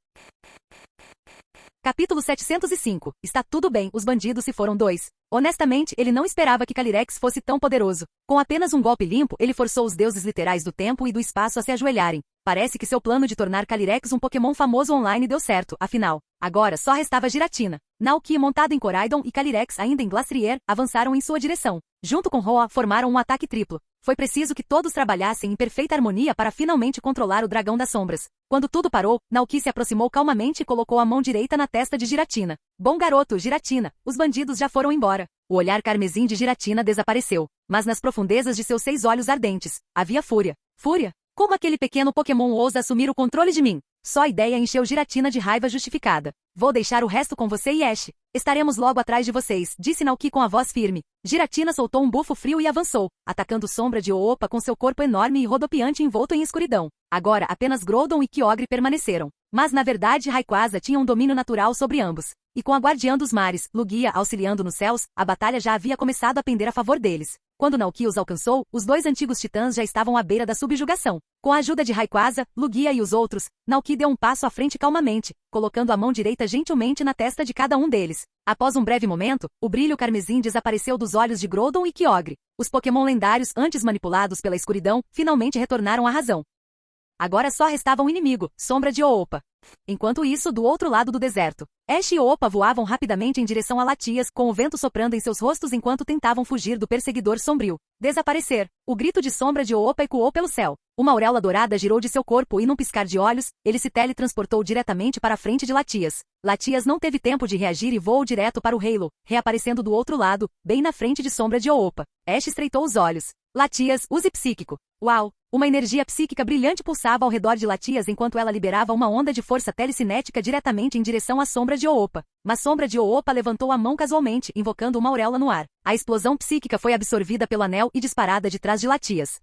Capítulo 705. Está tudo bem, os bandidos se foram 2. Honestamente, ele não esperava que Calyrex fosse tão poderoso. Com apenas um golpe limpo, ele forçou os deuses literais do tempo e do espaço a se ajoelharem. Parece que seu plano de tornar Calyrex um Pokémon famoso online deu certo, afinal. Agora só restava Giratina. Naoki, montado em Koraidon, e Calyrex, ainda em Glastrier, avançaram em sua direção. Junto com Roa, formaram um ataque triplo. Foi preciso que todos trabalhassem em perfeita harmonia para finalmente controlar o Dragão das Sombras. Quando tudo parou, Naoki se aproximou calmamente e colocou a mão direita na testa de Giratina. Bom garoto, Giratina, os bandidos já foram embora. O olhar carmesim de Giratina desapareceu, mas nas profundezas de seus 6 olhos ardentes, havia fúria. Fúria? Como aquele pequeno Pokémon ousa assumir o controle de mim? Só a ideia encheu Giratina de raiva justificada. Vou deixar o resto com você e Ash. Estaremos logo atrás de vocês, disse Naoki com a voz firme. Giratina soltou um bufo frio e avançou, atacando Sombra de Oopa com seu corpo enorme e rodopiante envolto em escuridão. Agora apenas Groudon e Kyogre permaneceram. Mas na verdade Rayquaza tinha um domínio natural sobre ambos. E com a Guardiã dos Mares, Lugia, auxiliando nos céus, a batalha já havia começado a pender a favor deles. Quando Naoki os alcançou, os 2 antigos titãs já estavam à beira da subjugação. Com a ajuda de Rayquaza, Lugia e os outros, Naoki deu um passo à frente calmamente, colocando a mão direita gentilmente na testa de cada um deles. Após um breve momento, o brilho carmesim desapareceu dos olhos de Groudon e Kyogre. Os Pokémon lendários, antes manipulados pela escuridão, finalmente retornaram à razão. Agora só restava um inimigo, Sombra de Oopa. Enquanto isso, do outro lado do deserto, Ash e Oopa voavam rapidamente em direção a Latias, com o vento soprando em seus rostos enquanto tentavam fugir do perseguidor sombrio. Desaparecer. O grito de Sombra de Oopa ecoou pelo céu. Uma auréola dourada girou de seu corpo e num piscar de olhos, ele se teletransportou diretamente para a frente de Latias. Latias não teve tempo de reagir e voou direto para o Halo, reaparecendo do outro lado, bem na frente de Sombra de Oopa. Ash estreitou os olhos. Latias, use psíquico. Uau! Uma energia psíquica brilhante pulsava ao redor de Latias enquanto ela liberava uma onda de força telecinética diretamente em direção à Sombra de Oopa. Mas Sombra de Oopa levantou a mão casualmente, invocando uma auréola no ar. A explosão psíquica foi absorvida pelo anel e disparada de trás de Latias.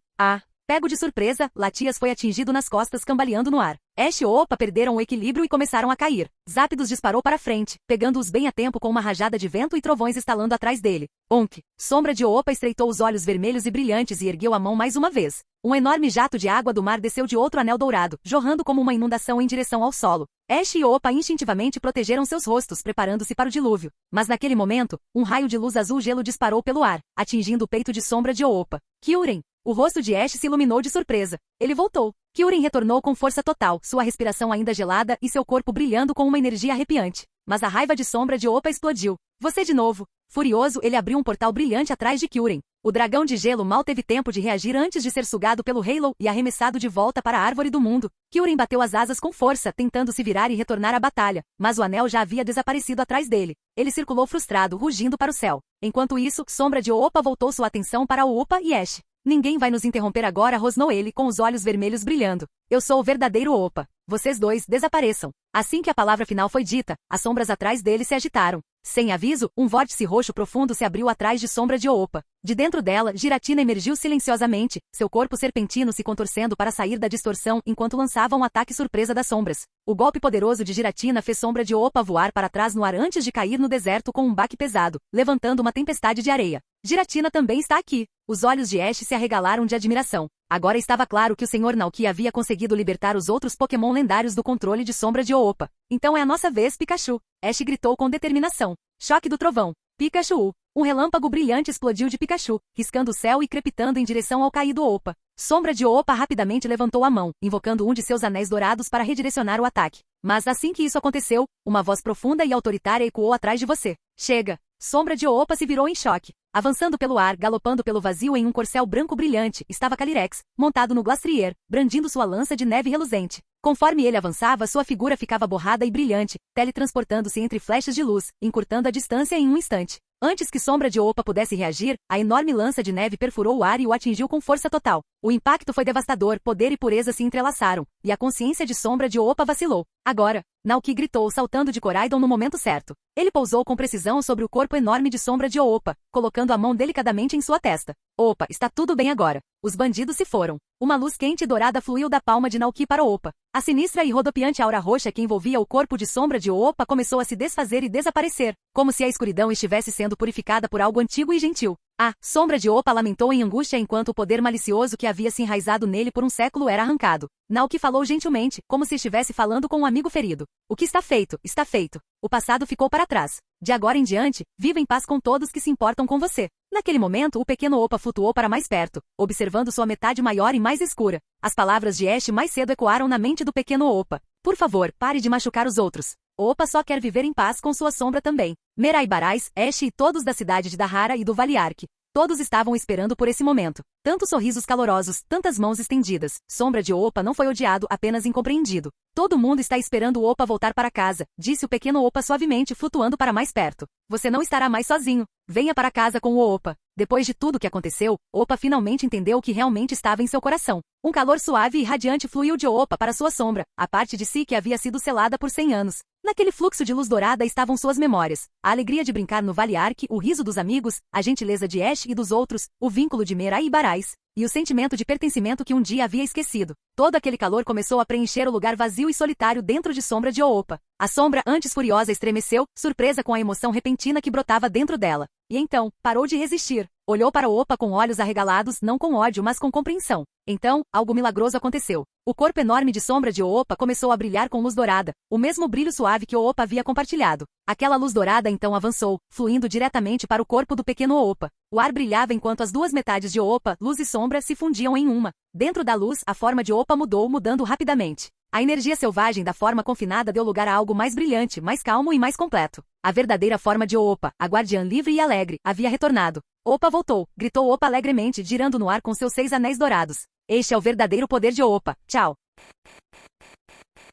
Pego de surpresa, Latias foi atingido nas costas cambaleando no ar. Ash e Oopa perderam o equilíbrio e começaram a cair. Zapdos disparou para frente, pegando-os bem a tempo com uma rajada de vento e trovões estalando atrás dele. Onk! Sombra de Oopa estreitou os olhos vermelhos e brilhantes e ergueu a mão mais uma vez. Um enorme jato de água do mar desceu de outro anel dourado, jorrando como uma inundação em direção ao solo. Ash e Oopa instintivamente protegeram seus rostos, preparando-se para o dilúvio. Mas naquele momento, um raio de luz azul gelo disparou pelo ar, atingindo o peito de Sombra de Oopa. Kyurem! O rosto de Ash se iluminou de surpresa. Ele voltou. Kyurem retornou com força total, sua respiração ainda gelada e seu corpo brilhando com uma energia arrepiante. Mas a raiva de Sombra de Oopa explodiu. Você de novo. Furioso, ele abriu um portal brilhante atrás de Kyurem. O dragão de gelo mal teve tempo de reagir antes de ser sugado pelo Halo e arremessado de volta para a árvore do mundo. Kyurem bateu as asas com força, tentando se virar e retornar à batalha, mas o anel já havia desaparecido atrás dele. Ele circulou frustrado, rugindo para o céu. Enquanto isso, Sombra de Oopa voltou sua atenção para Oopa e Ash. Ninguém vai nos interromper agora, rosnou ele com os olhos vermelhos brilhando. Eu sou o verdadeiro Oopa. Vocês dois desapareçam. Assim que a palavra final foi dita, as sombras atrás dele se agitaram. Sem aviso, um vórtice roxo profundo se abriu atrás de Sombra de Oopa. De dentro dela, Giratina emergiu silenciosamente, seu corpo serpentino se contorcendo para sair da distorção enquanto lançava um ataque surpresa das sombras. O golpe poderoso de Giratina fez Sombra de Oopa voar para trás no ar antes de cair no deserto com um baque pesado, levantando uma tempestade de areia. Giratina também está aqui. Os olhos de Ash se arregalaram de admiração. Agora estava claro que o Sr. Naoki havia conseguido libertar os outros Pokémon lendários do controle de Sombra de Oopa. Então é a nossa vez, Pikachu. Ash gritou com determinação. Choque do trovão. Pikachu. Um relâmpago brilhante explodiu de Pikachu, riscando o céu e crepitando em direção ao caído Oopa. Sombra de Oopa rapidamente levantou a mão, invocando um de seus anéis dourados para redirecionar o ataque. Mas assim que isso aconteceu, uma voz profunda e autoritária ecoou atrás de você. Chega! Sombra de Oopa se virou em choque. Avançando pelo ar, galopando pelo vazio em um corcel branco brilhante, estava Calyrex, montado no Glastrier, brandindo sua lança de neve reluzente. Conforme ele avançava, sua figura ficava borrada e brilhante, teletransportando-se entre flechas de luz, encurtando a distância em um instante. Antes que Sombra de Oopa pudesse reagir, a enorme lança de neve perfurou o ar e o atingiu com força total. O impacto foi devastador, poder e pureza se entrelaçaram, e a consciência de Sombra de Oopa vacilou. Agora! Naoki gritou, saltando de Koraidon no momento certo. Ele pousou com precisão sobre o corpo enorme de Sombra de Oopa, colocando a mão delicadamente em sua testa. Opa, está tudo bem agora. Os bandidos se foram. Uma luz quente e dourada fluiu da palma de Naoki para Oopa. A sinistra e rodopiante aura roxa que envolvia o corpo de Sombra de Oopa começou a se desfazer e desaparecer, como se a escuridão estivesse sendo purificada por algo antigo e gentil. Sombra de Oopa lamentou em angústia enquanto o poder malicioso que havia se enraizado nele por um século era arrancado. Naoki falou gentilmente, como se estivesse falando com um amigo ferido. O que está feito, está feito. O passado ficou para trás. De agora em diante, viva em paz com todos que se importam com você. Naquele momento, o pequeno Opa flutuou para mais perto, observando sua metade maior e mais escura. As palavras de Ash mais cedo ecoaram na mente do pequeno Opa. Por favor, pare de machucar os outros. Opa só quer viver em paz com sua sombra também. Merai Barais, Ash e todos da cidade de Dahara e do Vale Ark. Todos estavam esperando por esse momento. Tantos sorrisos calorosos, tantas mãos estendidas. Sombra de Opa não foi odiado, apenas incompreendido. Todo mundo está esperando o Opa voltar para casa, disse o pequeno Opa suavemente, flutuando para mais perto. Você não estará mais sozinho. Venha para casa com o Opa. Depois de tudo que aconteceu, Opa finalmente entendeu o que realmente estava em seu coração. Um calor suave e radiante fluiu de Opa para sua sombra, a parte de si que havia sido selada por 100 anos. Naquele fluxo de luz dourada estavam suas memórias. A alegria de brincar no Vale Ark, o riso dos amigos, a gentileza de Ash e dos outros, o vínculo de Merai e Barais, e o sentimento de pertencimento que um dia havia esquecido. Todo aquele calor começou a preencher o lugar vazio e solitário dentro de sombra de Opa. A sombra, antes furiosa, estremeceu, surpresa com a emoção repentina que brotava dentro dela. E então, parou de resistir. Olhou para Opa com olhos arregalados, não com ódio, mas com compreensão. Então, algo milagroso aconteceu. O corpo enorme de sombra de Opa começou a brilhar com luz dourada, o mesmo brilho suave que Opa havia compartilhado. Aquela luz dourada então avançou, fluindo diretamente para o corpo do pequeno Opa. O ar brilhava enquanto as duas metades de Opa, luz e sombra, se fundiam em uma. Dentro da luz, a forma de Opa mudou, mudando rapidamente. A energia selvagem da forma confinada deu lugar a algo mais brilhante, mais calmo e mais completo. A verdadeira forma de Opa, a guardiã livre e alegre, havia retornado. Opa voltou, gritou Opa alegremente, girando no ar com seus 6 anéis dourados. Este é o verdadeiro poder de Opa. Tchau.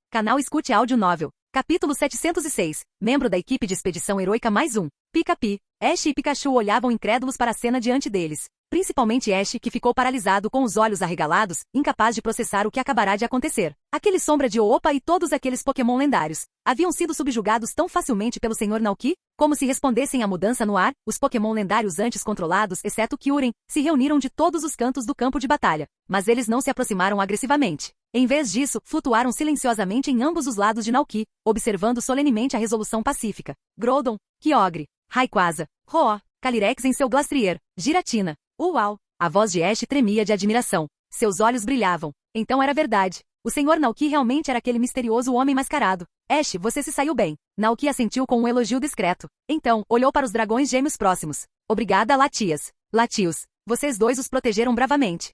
Canal Escute Áudio Novel. Capítulo 706. Membro da equipe de expedição heroica mais um. Pica-Pi. Ash e Pikachu olhavam incrédulos para a cena diante deles. Principalmente Ash, que ficou paralisado com os olhos arregalados, incapaz de processar o que acabará de acontecer. Aquele sombra de Opa e todos aqueles Pokémon lendários haviam sido subjugados tão facilmente pelo Sr. Naoki? Como se respondessem à mudança no ar, os Pokémon lendários antes controlados, exceto Kyurem, se reuniram de todos os cantos do campo de batalha. Mas eles não se aproximaram agressivamente. Em vez disso, flutuaram silenciosamente em ambos os lados de Naoki, observando solenemente a resolução pacífica. Groudon, Kyogre, Rayquaza, Ho-Oh, Calyrex em seu Glastrier, Giratina. Uau! A voz de Ash tremia de admiração. Seus olhos brilhavam. Então era verdade. O Sr. Naoki realmente era aquele misterioso homem mascarado. Ash, você se saiu bem. Naoki assentiu com um elogio discreto. Então, olhou para os dragões gêmeos próximos. Obrigada, Latias. Latios. Vocês dois os protegeram bravamente.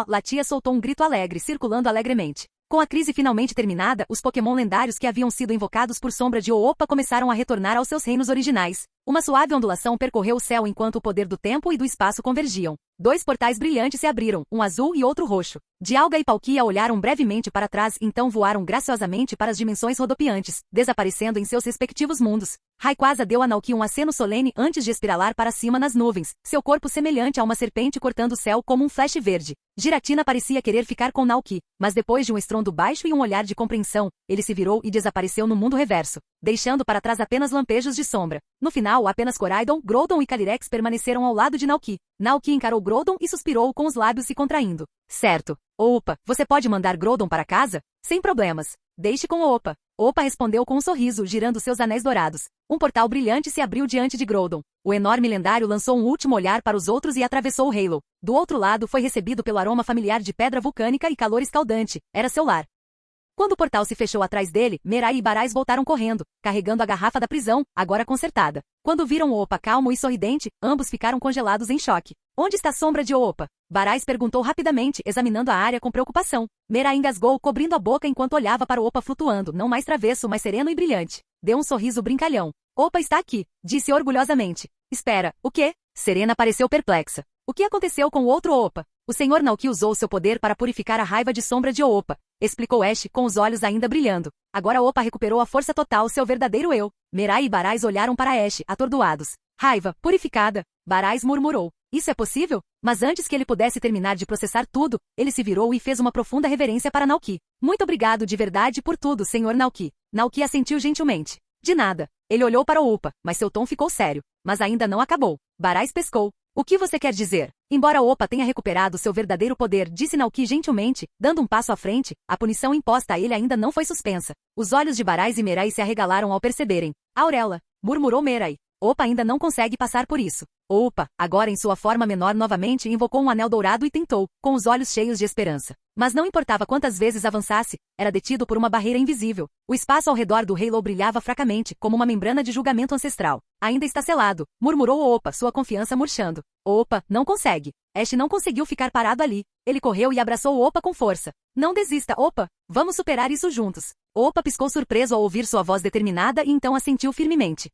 Latias soltou um grito alegre, circulando alegremente. Com a crise finalmente terminada, os Pokémon lendários que haviam sido invocados por sombra de Opa começaram a retornar aos seus reinos originais. Uma suave ondulação percorreu o céu enquanto o poder do tempo e do espaço convergiam. 2 portais brilhantes se abriram, um azul e outro roxo. Dialga e Palkia olharam brevemente para trás, então voaram graciosamente para as dimensões rodopiantes, desaparecendo em seus respectivos mundos. Rayquaza deu a Naoki um aceno solene antes de espiralar para cima nas nuvens, seu corpo semelhante a uma serpente cortando o céu como um flash verde. Giratina parecia querer ficar com Naoki, mas depois de um estrondo baixo e um olhar de compreensão, ele se virou e desapareceu no mundo reverso, deixando para trás apenas lampejos de sombra. No final, apenas Koraidon, Groudon e Calyrex permaneceram ao lado de Naoki. Naoki encarou Groudon e suspirou com os lábios se contraindo. Certo. Opa, você pode mandar Groudon para casa? Sem problemas. Deixe com Opa. Opa respondeu com um sorriso, girando seus anéis dourados. Um portal brilhante se abriu diante de Groudon. O enorme lendário lançou um último olhar para os outros e atravessou o Halo. Do outro lado, foi recebido pelo aroma familiar de pedra vulcânica e calor escaldante. Era seu lar. Quando o portal se fechou atrás dele, Merai e Barais voltaram correndo, carregando a garrafa da prisão, agora consertada. Quando viram Opa calmo e sorridente, ambos ficaram congelados em choque. Onde está a sombra de Opa? Barais perguntou rapidamente, examinando a área com preocupação. Merai engasgou, cobrindo a boca enquanto olhava para Opa flutuando, não mais travesso, mas sereno e brilhante. Deu um sorriso brincalhão. Opa está aqui, disse orgulhosamente. Espera, o quê? Serena pareceu perplexa. O que aconteceu com o outro Opa? O Sr. Naoki usou seu poder para purificar a raiva de sombra de Opa, explicou Ash com os olhos ainda brilhando. Agora Opa recuperou a força total, seu verdadeiro eu. Merai e Barais olharam para Ash, atordoados. Raiva, purificada. Barais murmurou. Isso é possível? Mas antes que ele pudesse terminar de processar tudo, ele se virou e fez uma profunda reverência para Naoki. Muito obrigado de verdade por tudo, Sr. Naoki. Naoki assentiu gentilmente. De nada. Ele olhou para Opa, mas seu tom ficou sério. Mas ainda não acabou. Barais pescou. O que você quer dizer? Embora Opa tenha recuperado seu verdadeiro poder, disse Naoki gentilmente, dando um passo à frente, a punição imposta a ele ainda não foi suspensa. Os olhos de Barais e Merai se arregalaram ao perceberem. Auréola, murmurou Merai. Opa ainda não consegue passar por isso. Opa, agora em sua forma menor novamente invocou um anel dourado e tentou, com os olhos cheios de esperança. Mas não importava quantas vezes avançasse, era detido por uma barreira invisível. O espaço ao redor do Halo brilhava fracamente, como uma membrana de julgamento ancestral. Ainda está selado, murmurou Opa, sua confiança murchando. Opa, não consegue. Ash não conseguiu ficar parado ali. Ele correu e abraçou Opa com força. Não desista, Opa. Vamos superar isso juntos. Opa piscou surpreso ao ouvir sua voz determinada e então assentiu firmemente.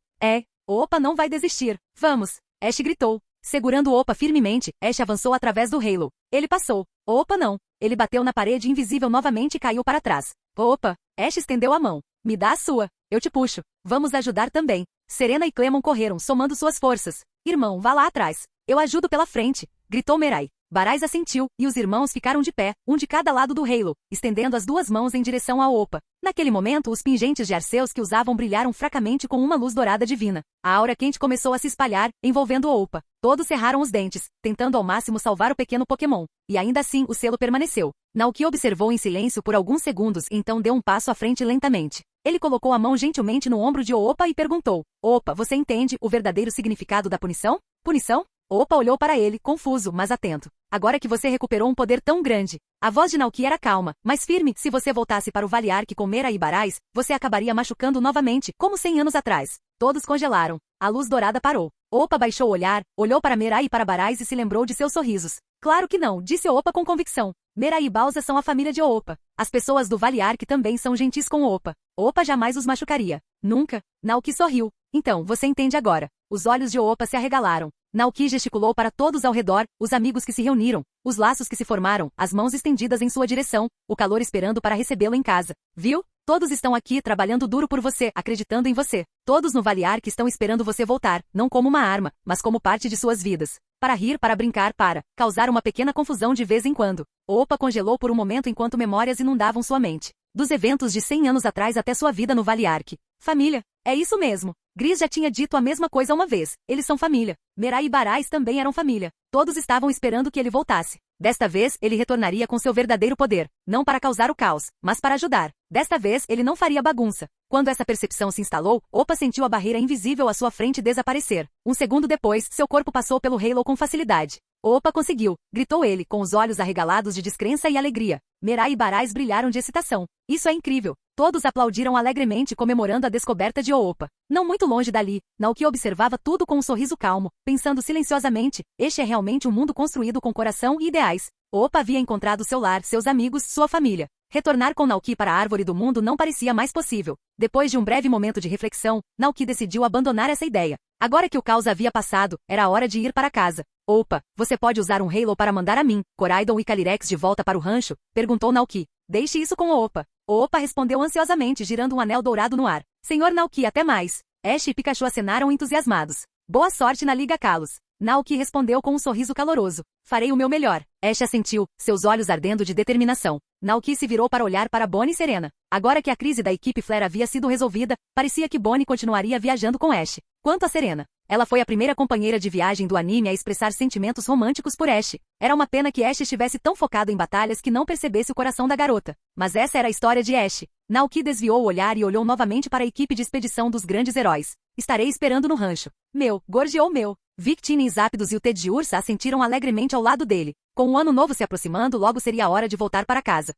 Opa não vai desistir. Vamos. Ash gritou. Segurando Opa firmemente, Ash avançou através do Halo. Ele passou. Opa não. Ele bateu na parede invisível novamente e caiu para trás. Opa. Ash estendeu a mão. Me dá a sua. Eu te puxo. Vamos ajudar também. Serena e Clemon correram, somando suas forças. Irmão, vá lá atrás. Eu ajudo pela frente. Gritou Merai. Barais assentiu, e os irmãos ficaram de pé, um de cada lado do Halo, estendendo as duas mãos em direção a Opa. Naquele momento, os pingentes de Arceus que usavam brilharam fracamente com uma luz dourada divina. A aura quente começou a se espalhar, envolvendo Opa. Todos cerraram os dentes, tentando ao máximo salvar o pequeno Pokémon. E ainda assim, o selo permaneceu. Naoki observou em silêncio por alguns segundos e então deu um passo à frente lentamente. Ele colocou a mão gentilmente no ombro de Opa e perguntou: Opa, você entende o verdadeiro significado da punição? Punição? Opa olhou para ele, confuso, mas atento. Agora que você recuperou um poder tão grande. A voz de Naoki era calma, mas firme. Se você voltasse para o Vale Ark com Merai e Barais, você acabaria machucando novamente, como 100 anos atrás. Todos congelaram. A luz dourada parou. Opa baixou o olhar, olhou para Merai e para Barais e se lembrou de seus sorrisos. Claro que não, disse Opa com convicção. Merai e Bowser são a família de Opa. As pessoas do Vale Ark também são gentis com Opa. Opa jamais os machucaria. Nunca. Naoki sorriu. Então, você entende agora. Os olhos de Opa se arregalaram. Naoki gesticulou para todos ao redor, os amigos que se reuniram, os laços que se formaram, as mãos estendidas em sua direção, o calor esperando para recebê-lo em casa. Viu? Todos estão aqui trabalhando duro por você, acreditando em você. Todos no Vale Ark estão esperando você voltar, não como uma arma, mas como parte de suas vidas. Para rir, para brincar, para causar uma pequena confusão de vez em quando. Opa congelou por um momento enquanto memórias inundavam sua mente. Dos eventos de 100 anos atrás até sua vida no Vale Ark. Família. É isso mesmo. Gris já tinha dito a mesma coisa uma vez. Eles são família. Merai e Barais também eram família. Todos estavam esperando que ele voltasse. Desta vez, ele retornaria com seu verdadeiro poder. Não para causar o caos, mas para ajudar. Desta vez, ele não faria bagunça. Quando essa percepção se instalou, Opa sentiu a barreira invisível à sua frente desaparecer. Um segundo depois, seu corpo passou pelo Halo com facilidade. Opa conseguiu, gritou ele, com os olhos arregalados de descrença e alegria. Merai e Barais brilharam de excitação. Isso é incrível. Todos aplaudiram alegremente comemorando a descoberta de Opa. Não muito longe dali, Naoki observava tudo com um sorriso calmo, pensando silenciosamente, este é realmente um mundo construído com coração e ideais. Opa havia encontrado seu lar, seus amigos, sua família. Retornar com Naoki para a árvore do mundo não parecia mais possível. Depois de um breve momento de reflexão, Naoki decidiu abandonar essa ideia. Agora que o caos havia passado, era a hora de ir para casa. Opa, você pode usar um Halo para mandar a mim, Koraidon e Calyrex de volta para o rancho? Perguntou Naoki. Deixe isso com Opa. Opa respondeu ansiosamente, girando um anel dourado no ar. Senhor Naoki, até mais. Ash e Pikachu acenaram entusiasmados. Boa sorte na Liga Kalos. Naoki respondeu com um sorriso caloroso. Farei o meu melhor. Ash assentiu, seus olhos ardendo de determinação. Naoki se virou para olhar para Bonnie e Serena. Agora que a crise da equipe Flare havia sido resolvida, parecia que Bonnie continuaria viajando com Ash. Quanto a Serena, ela foi a primeira companheira de viagem do anime a expressar sentimentos românticos por Ash. Era uma pena que Ash estivesse tão focado em batalhas que não percebesse o coração da garota. Mas essa era a história de Ash. Naoki desviou o olhar e olhou novamente para a equipe de expedição dos grandes heróis. Estarei esperando no rancho. Meu, gorjeou meu. Victini e Zapdos e o Ted de Ursa assentiram alegremente ao lado dele. Com o ano novo se aproximando, logo seria a hora de voltar para casa.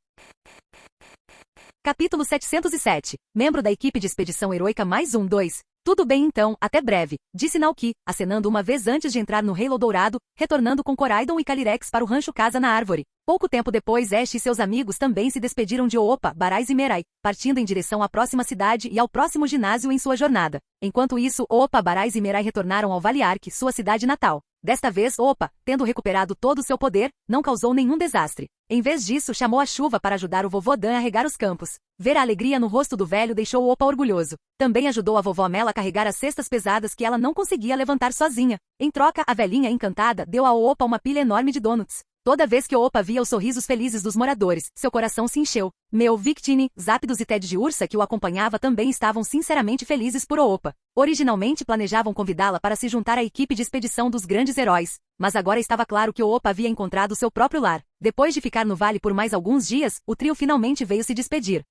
Capítulo 707. Membro da equipe de expedição heroica mais 2. Tudo bem então, até breve, disse Naoki, acenando uma vez antes de entrar no Halo dourado, retornando com Koraidon e Calyrex para o rancho Casa na Árvore. Pouco tempo depois, Ash e seus amigos também se despediram de Opa, Barais e Merai, partindo em direção à próxima cidade e ao próximo ginásio em sua jornada. Enquanto isso, Opa, Barais e Merai retornaram ao Vale Ark, sua cidade natal. Desta vez, Opa, tendo recuperado todo o seu poder, não causou nenhum desastre. Em vez disso, chamou a chuva para ajudar o vovô Dan a regar os campos. Ver a alegria no rosto do velho deixou Opa orgulhoso. Também ajudou a vovó Mela a carregar as cestas pesadas que ela não conseguia levantar sozinha. Em troca, a velhinha encantada deu a Opa uma pilha enorme de donuts. Toda vez que Opa via os sorrisos felizes dos moradores, seu coração se encheu. Meu, Victini, Zapdos e Ted de Ursa que o acompanhava também estavam sinceramente felizes por Opa. Originalmente planejavam convidá-la para se juntar à equipe de expedição dos grandes heróis, mas agora estava claro que Opa havia encontrado seu próprio lar. Depois de ficar no vale por mais alguns dias, o trio finalmente veio se despedir.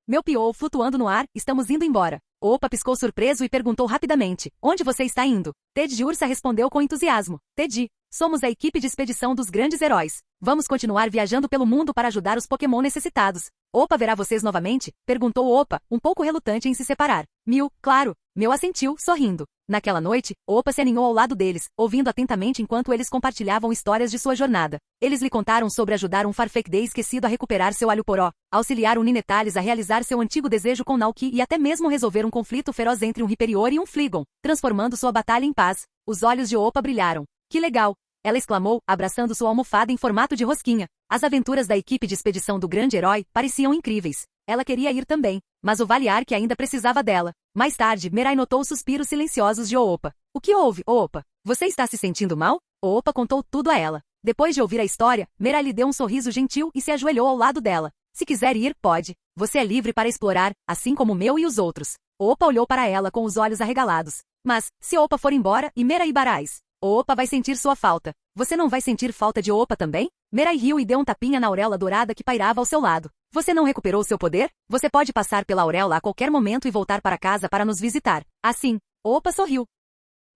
Meu piou flutuando no ar, estamos indo embora. Opa piscou surpreso e perguntou rapidamente, onde você está indo? Ted de Ursa respondeu com entusiasmo, Ted, somos a equipe de expedição dos grandes heróis. Vamos continuar viajando pelo mundo para ajudar os Pokémon necessitados. Opa verá vocês novamente? Perguntou Opa, um pouco relutante em se separar. Mew, claro. Mew assentiu, sorrindo. Naquela noite, Opa se aninhou ao lado deles, ouvindo atentamente enquanto eles compartilhavam histórias de sua jornada. Eles lhe contaram sobre ajudar um Farfetch'd esquecido a recuperar seu alho poró, auxiliar um Ninetales a realizar seu antigo desejo com Nauki e até mesmo resolver um conflito feroz entre um Riperior e um Fleagon, transformando sua batalha em paz. Os olhos de Opa brilharam. Que legal! Ela exclamou, abraçando sua almofada em formato de rosquinha. As aventuras da equipe de expedição do grande herói pareciam incríveis. Ela queria ir também, mas o Valiark ainda precisava dela. Mais tarde, Mirai notou os suspiros silenciosos de Opa. O que houve, Opa? Você está se sentindo mal? Opa contou tudo a ela. Depois de ouvir a história, Mirai lhe deu um sorriso gentil e se ajoelhou ao lado dela. Se quiser ir, pode. Você é livre para explorar, assim como o meu e os outros. Opa olhou para ela com os olhos arregalados. Mas, se Opa for embora, e Mirai Barais? Opa vai sentir sua falta. Você não vai sentir falta de Opa também? Mirai riu e deu um tapinha na auréola dourada que pairava ao seu lado. Você não recuperou seu poder? Você pode passar pela auréola a qualquer momento e voltar para casa para nos visitar. Assim, Opa sorriu.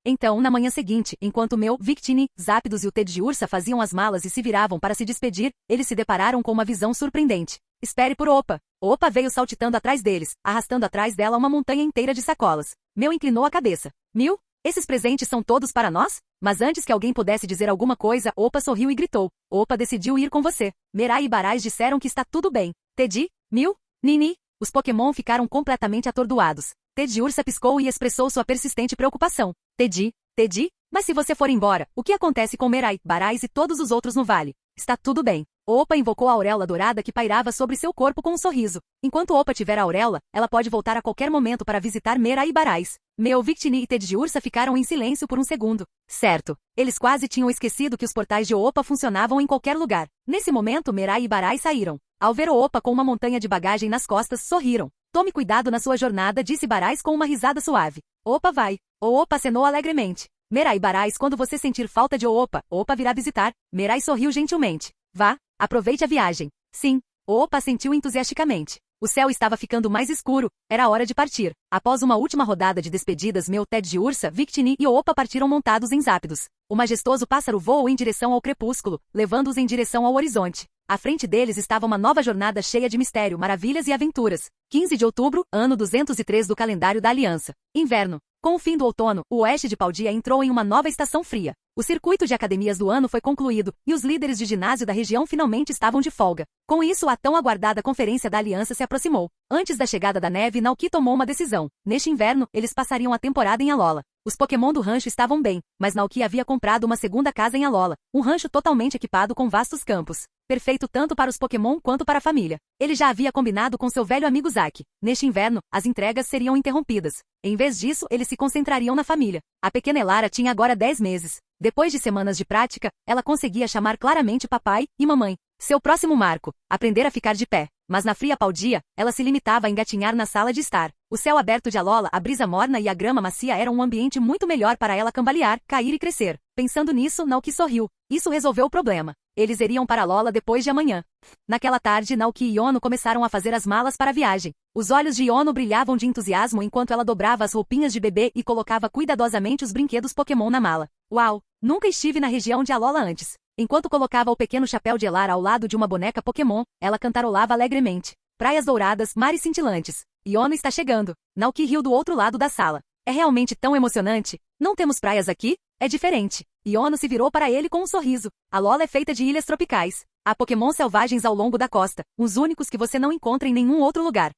Então, na manhã seguinte, enquanto Mew, Victini, Zapdos e o Ted de Ursa faziam as malas e se viravam para se despedir, eles se depararam com uma visão surpreendente. Espere por Opa. Opa veio saltitando atrás deles, arrastando atrás dela uma montanha inteira de sacolas. Mew inclinou a cabeça. Mew? Esses presentes são todos para nós? Mas antes que alguém pudesse dizer alguma coisa, Opa sorriu e gritou. Opa decidiu ir com você. Mirai e Barais disseram que está tudo bem. Teddy? Mew? Nini? Os Pokémon ficaram completamente atordoados. Ted de Ursa piscou e expressou sua persistente preocupação. Teddy? Teddy? Mas se você for embora, o que acontece com Mirai, Barais e todos os outros no vale? Está tudo bem. Opa invocou a auréola dourada que pairava sobre seu corpo com um sorriso. Enquanto Opa tiver a auréola, ela pode voltar a qualquer momento para visitar Mirai e Barais. Mew, Victini e Ted de Ursa ficaram em silêncio por um segundo. Certo. Eles quase tinham esquecido que os portais de Opa funcionavam em qualquer lugar. Nesse momento, Mirai e Barais saíram. Ao ver Opa com uma montanha de bagagem nas costas, sorriram. Tome cuidado na sua jornada, disse Barais com uma risada suave. Opa vai. Opa acenou alegremente. Mirai e Barais, quando você sentir falta de Opa, Opa virá visitar. Mirai sorriu gentilmente. Vá, aproveite a viagem. Sim. Opa assentiu entusiasticamente. O céu estava ficando mais escuro, era hora de partir. Após uma última rodada de despedidas, Mew, Ted de Ursa, Victini e Opa partiram montados em Zapdos. O majestoso pássaro voou em direção ao crepúsculo, levando-os em direção ao horizonte. À frente deles estava uma nova jornada cheia de mistério, maravilhas e aventuras. 15 de outubro, ano 203 do calendário da Aliança. Inverno. Com o fim do outono, o oeste de Paldia entrou em uma nova estação fria. O circuito de academias do ano foi concluído, e os líderes de ginásio da região finalmente estavam de folga. Com isso, a tão aguardada Conferência da Aliança se aproximou. Antes da chegada da neve, Nauki tomou uma decisão. Neste inverno, eles passariam a temporada em Alola. Os Pokémon do rancho estavam bem, mas Nauki havia comprado uma segunda casa em Alola, um rancho totalmente equipado com vastos campos. Perfeito tanto para os Pokémon quanto para a família. Ele já havia combinado com seu velho amigo Zack. Neste inverno, as entregas seriam interrompidas. Em vez disso, eles se concentrariam na família. A pequena Elara tinha agora 10 meses. Depois de semanas de prática, ela conseguia chamar claramente papai e mamãe. Seu próximo marco, aprender a ficar de pé. Mas na fria Paldia, ela se limitava a engatinhar na sala de estar. O céu aberto de Alola, a brisa morna e a grama macia eram um ambiente muito melhor para ela cambalear, cair e crescer. Pensando nisso, Nauki sorriu. Isso resolveu o problema. Eles iriam para Alola depois de amanhã. Naquela tarde, Nauki e Iono começaram a fazer as malas para a viagem. Os olhos de Iono brilhavam de entusiasmo enquanto ela dobrava as roupinhas de bebê e colocava cuidadosamente os brinquedos Pokémon na mala. Uau! Nunca estive na região de Alola antes. Enquanto colocava o pequeno chapéu de Elara ao lado de uma boneca Pokémon, ela cantarolava alegremente. Praias douradas, mares cintilantes. Iono está chegando. Nauki riu do outro lado da sala. É realmente tão emocionante. Não temos praias aqui? É diferente. Iono se virou para ele com um sorriso. Alola é feita de ilhas tropicais. Há Pokémon selvagens ao longo da costa, os únicos que você não encontra em nenhum outro lugar.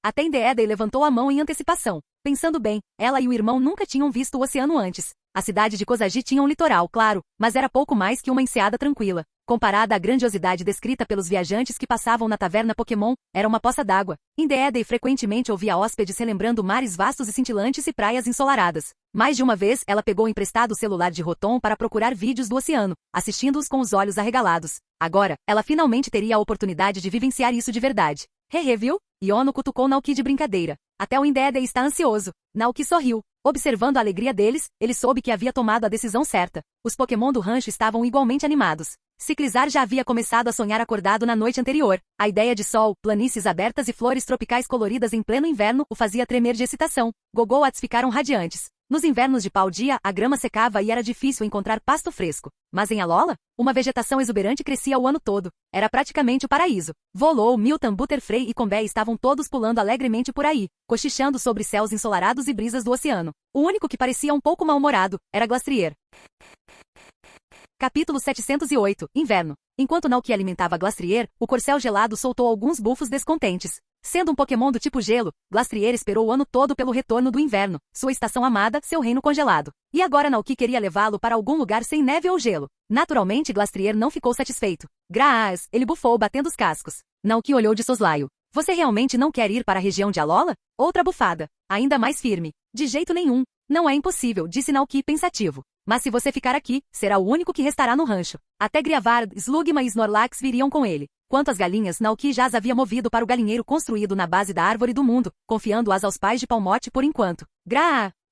Até Indeedee levantou a mão em antecipação. Pensando bem, ela e o irmão nunca tinham visto o oceano antes. A cidade de Kozagi tinha um litoral, claro, mas era pouco mais que uma enseada tranquila. Comparada à grandiosidade descrita pelos viajantes que passavam na taverna Pokémon, era uma poça d'água. Indeedee frequentemente ouvia hóspedes relembrando mares vastos e cintilantes e praias ensolaradas. Mais de uma vez, ela pegou emprestado o celular de Rotom para procurar vídeos do oceano, assistindo-os com os olhos arregalados. Agora, ela finalmente teria a oportunidade de vivenciar isso de verdade. Hehe, viu? Iono cutucou Nauki de brincadeira. Até o Indeedee está ansioso. Nauki sorriu. Observando a alegria deles, ele soube que havia tomado a decisão certa. Os Pokémon do rancho estavam igualmente animados. Ciclizar já havia começado a sonhar acordado na noite anterior. A ideia de sol, planícies abertas e flores tropicais coloridas em pleno inverno o fazia tremer de excitação. Gogoats ficaram radiantes. Nos invernos de pau-dia, a grama secava e era difícil encontrar pasto fresco. Mas em Alola, uma vegetação exuberante crescia o ano todo. Era praticamente o paraíso. Volou, Milton, Butterfree e Combé estavam todos pulando alegremente por aí, cochichando sobre céus ensolarados e brisas do oceano. O único que parecia um pouco mal-humorado era Glastrier. Capítulo 708, Inverno. Enquanto Naoki alimentava Glastrier, o corcel gelado soltou alguns bufos descontentes. Sendo um Pokémon do tipo gelo, Glastrier esperou o ano todo pelo retorno do inverno, sua estação amada, seu reino congelado. E agora Naoki queria levá-lo para algum lugar sem neve ou gelo. Naturalmente Glastrier não ficou satisfeito. Graas, ele bufou batendo os cascos. Naoki olhou de soslaio. Você realmente não quer ir para a região de Alola? Outra bufada. Ainda mais firme. De jeito nenhum. Não é impossível, disse Naoki pensativo. Mas se você ficar aqui, será o único que restará no rancho. Até Griavard, Slugma e Snorlax viriam com ele. Quanto às galinhas, Naoki já as havia movido para o galinheiro construído na base da árvore do mundo, confiando-as aos pais de Palmote por enquanto.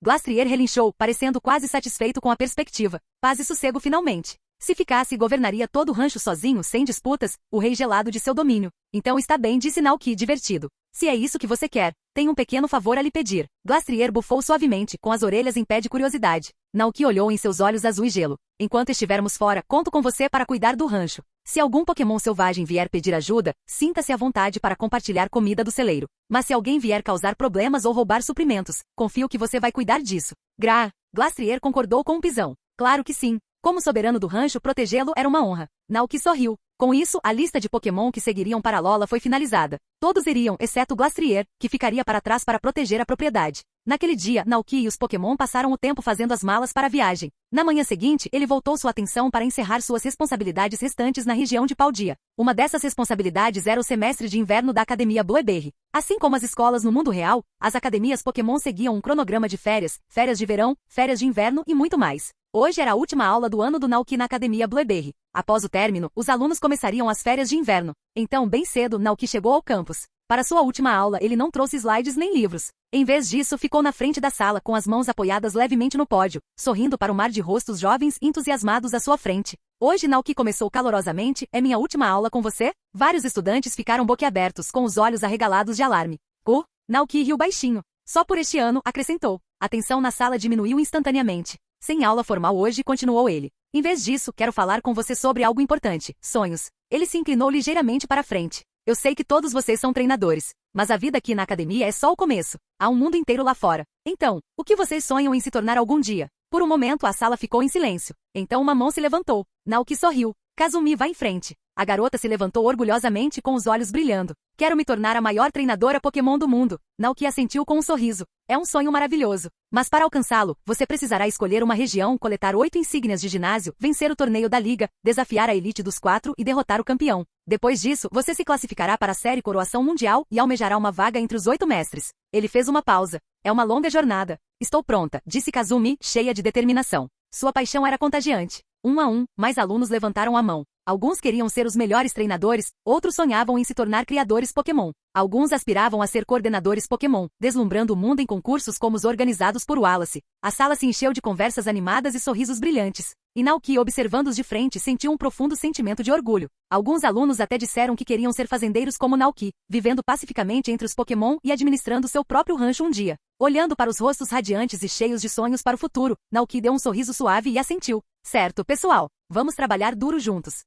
Glastrier relinchou, parecendo quase satisfeito com a perspectiva. Paz e sossego finalmente. Se ficasse, governaria todo o rancho sozinho, sem disputas, o rei gelado de seu domínio. Então está bem, disse Naoki divertido. Se é isso que você quer, tenho um pequeno favor a lhe pedir. Glastrier bufou suavemente, com as orelhas em pé de curiosidade. Naoki olhou em seus olhos azul e gelo. Enquanto estivermos fora, conto com você para cuidar do rancho. Se algum Pokémon selvagem vier pedir ajuda, sinta-se à vontade para compartilhar comida do celeiro. Mas se alguém vier causar problemas ou roubar suprimentos, confio que você vai cuidar disso. Glastrier concordou com um pisão. Claro que sim. Como soberano do rancho, protegê-lo era uma honra. Naoki sorriu. Com isso, a lista de Pokémon que seguiriam para Alola foi finalizada. Todos iriam, exceto Glastrier, que ficaria para trás para proteger a propriedade. Naquele dia, Naoki e os Pokémon passaram o tempo fazendo as malas para a viagem. Na manhã seguinte, ele voltou sua atenção para encerrar suas responsabilidades restantes na região de Paldea. Uma dessas responsabilidades era o semestre de inverno da Academia Blueberry. Assim como as escolas no mundo real, as academias Pokémon seguiam um cronograma de férias, férias de verão, férias de inverno e muito mais. Hoje era a última aula do ano do Naoki na Academia Blueberry. Após o término, os alunos começariam as férias de inverno. Então, bem cedo, Naoki chegou ao campus. Para sua última aula, ele não trouxe slides nem livros. Em vez disso, ficou na frente da sala com as mãos apoiadas levemente no pódio, sorrindo para o mar de rostos jovens e entusiasmados à sua frente. Hoje Naoki começou calorosamente, é minha última aula com você? Vários estudantes ficaram boquiabertos, com os olhos arregalados de alarme. Naoki riu baixinho. Só por este ano, acrescentou. A tensão na sala diminuiu instantaneamente. Sem aula formal hoje, continuou ele. Em vez disso, quero falar com você sobre algo importante. Sonhos. Ele se inclinou ligeiramente para frente. Eu sei que todos vocês são treinadores, mas a vida aqui na academia é só o começo. Há um mundo inteiro lá fora. Então, o que vocês sonham em se tornar algum dia? Por um momento a sala ficou em silêncio. Então uma mão se levantou. Naoki sorriu. Kazumi, vá em frente. A garota se levantou orgulhosamente com os olhos brilhando. Quero me tornar a maior treinadora Pokémon do mundo. Naoki assentiu com um sorriso. É um sonho maravilhoso. Mas para alcançá-lo, você precisará escolher uma região, coletar 8 insígnias de ginásio, vencer o torneio da liga, desafiar a elite dos 4 e derrotar o campeão. Depois disso, você se classificará para a série Coroação Mundial e almejará uma vaga entre os 8 mestres. Ele fez uma pausa. É uma longa jornada. Estou pronta, disse Kazumi, cheia de determinação. Sua paixão era contagiante. Um a um, mais alunos levantaram a mão. Alguns queriam ser os melhores treinadores, outros sonhavam em se tornar criadores Pokémon. Alguns aspiravam a ser coordenadores Pokémon, deslumbrando o mundo em concursos como os organizados por Wallace. A sala se encheu de conversas animadas e sorrisos brilhantes. E Naoki, observando-os de frente, sentiu um profundo sentimento de orgulho. Alguns alunos até disseram que queriam ser fazendeiros como Naoki, vivendo pacificamente entre os Pokémon e administrando seu próprio rancho um dia. Olhando para os rostos radiantes e cheios de sonhos para o futuro, Naoki deu um sorriso suave e assentiu. Certo, pessoal. Vamos trabalhar duro juntos.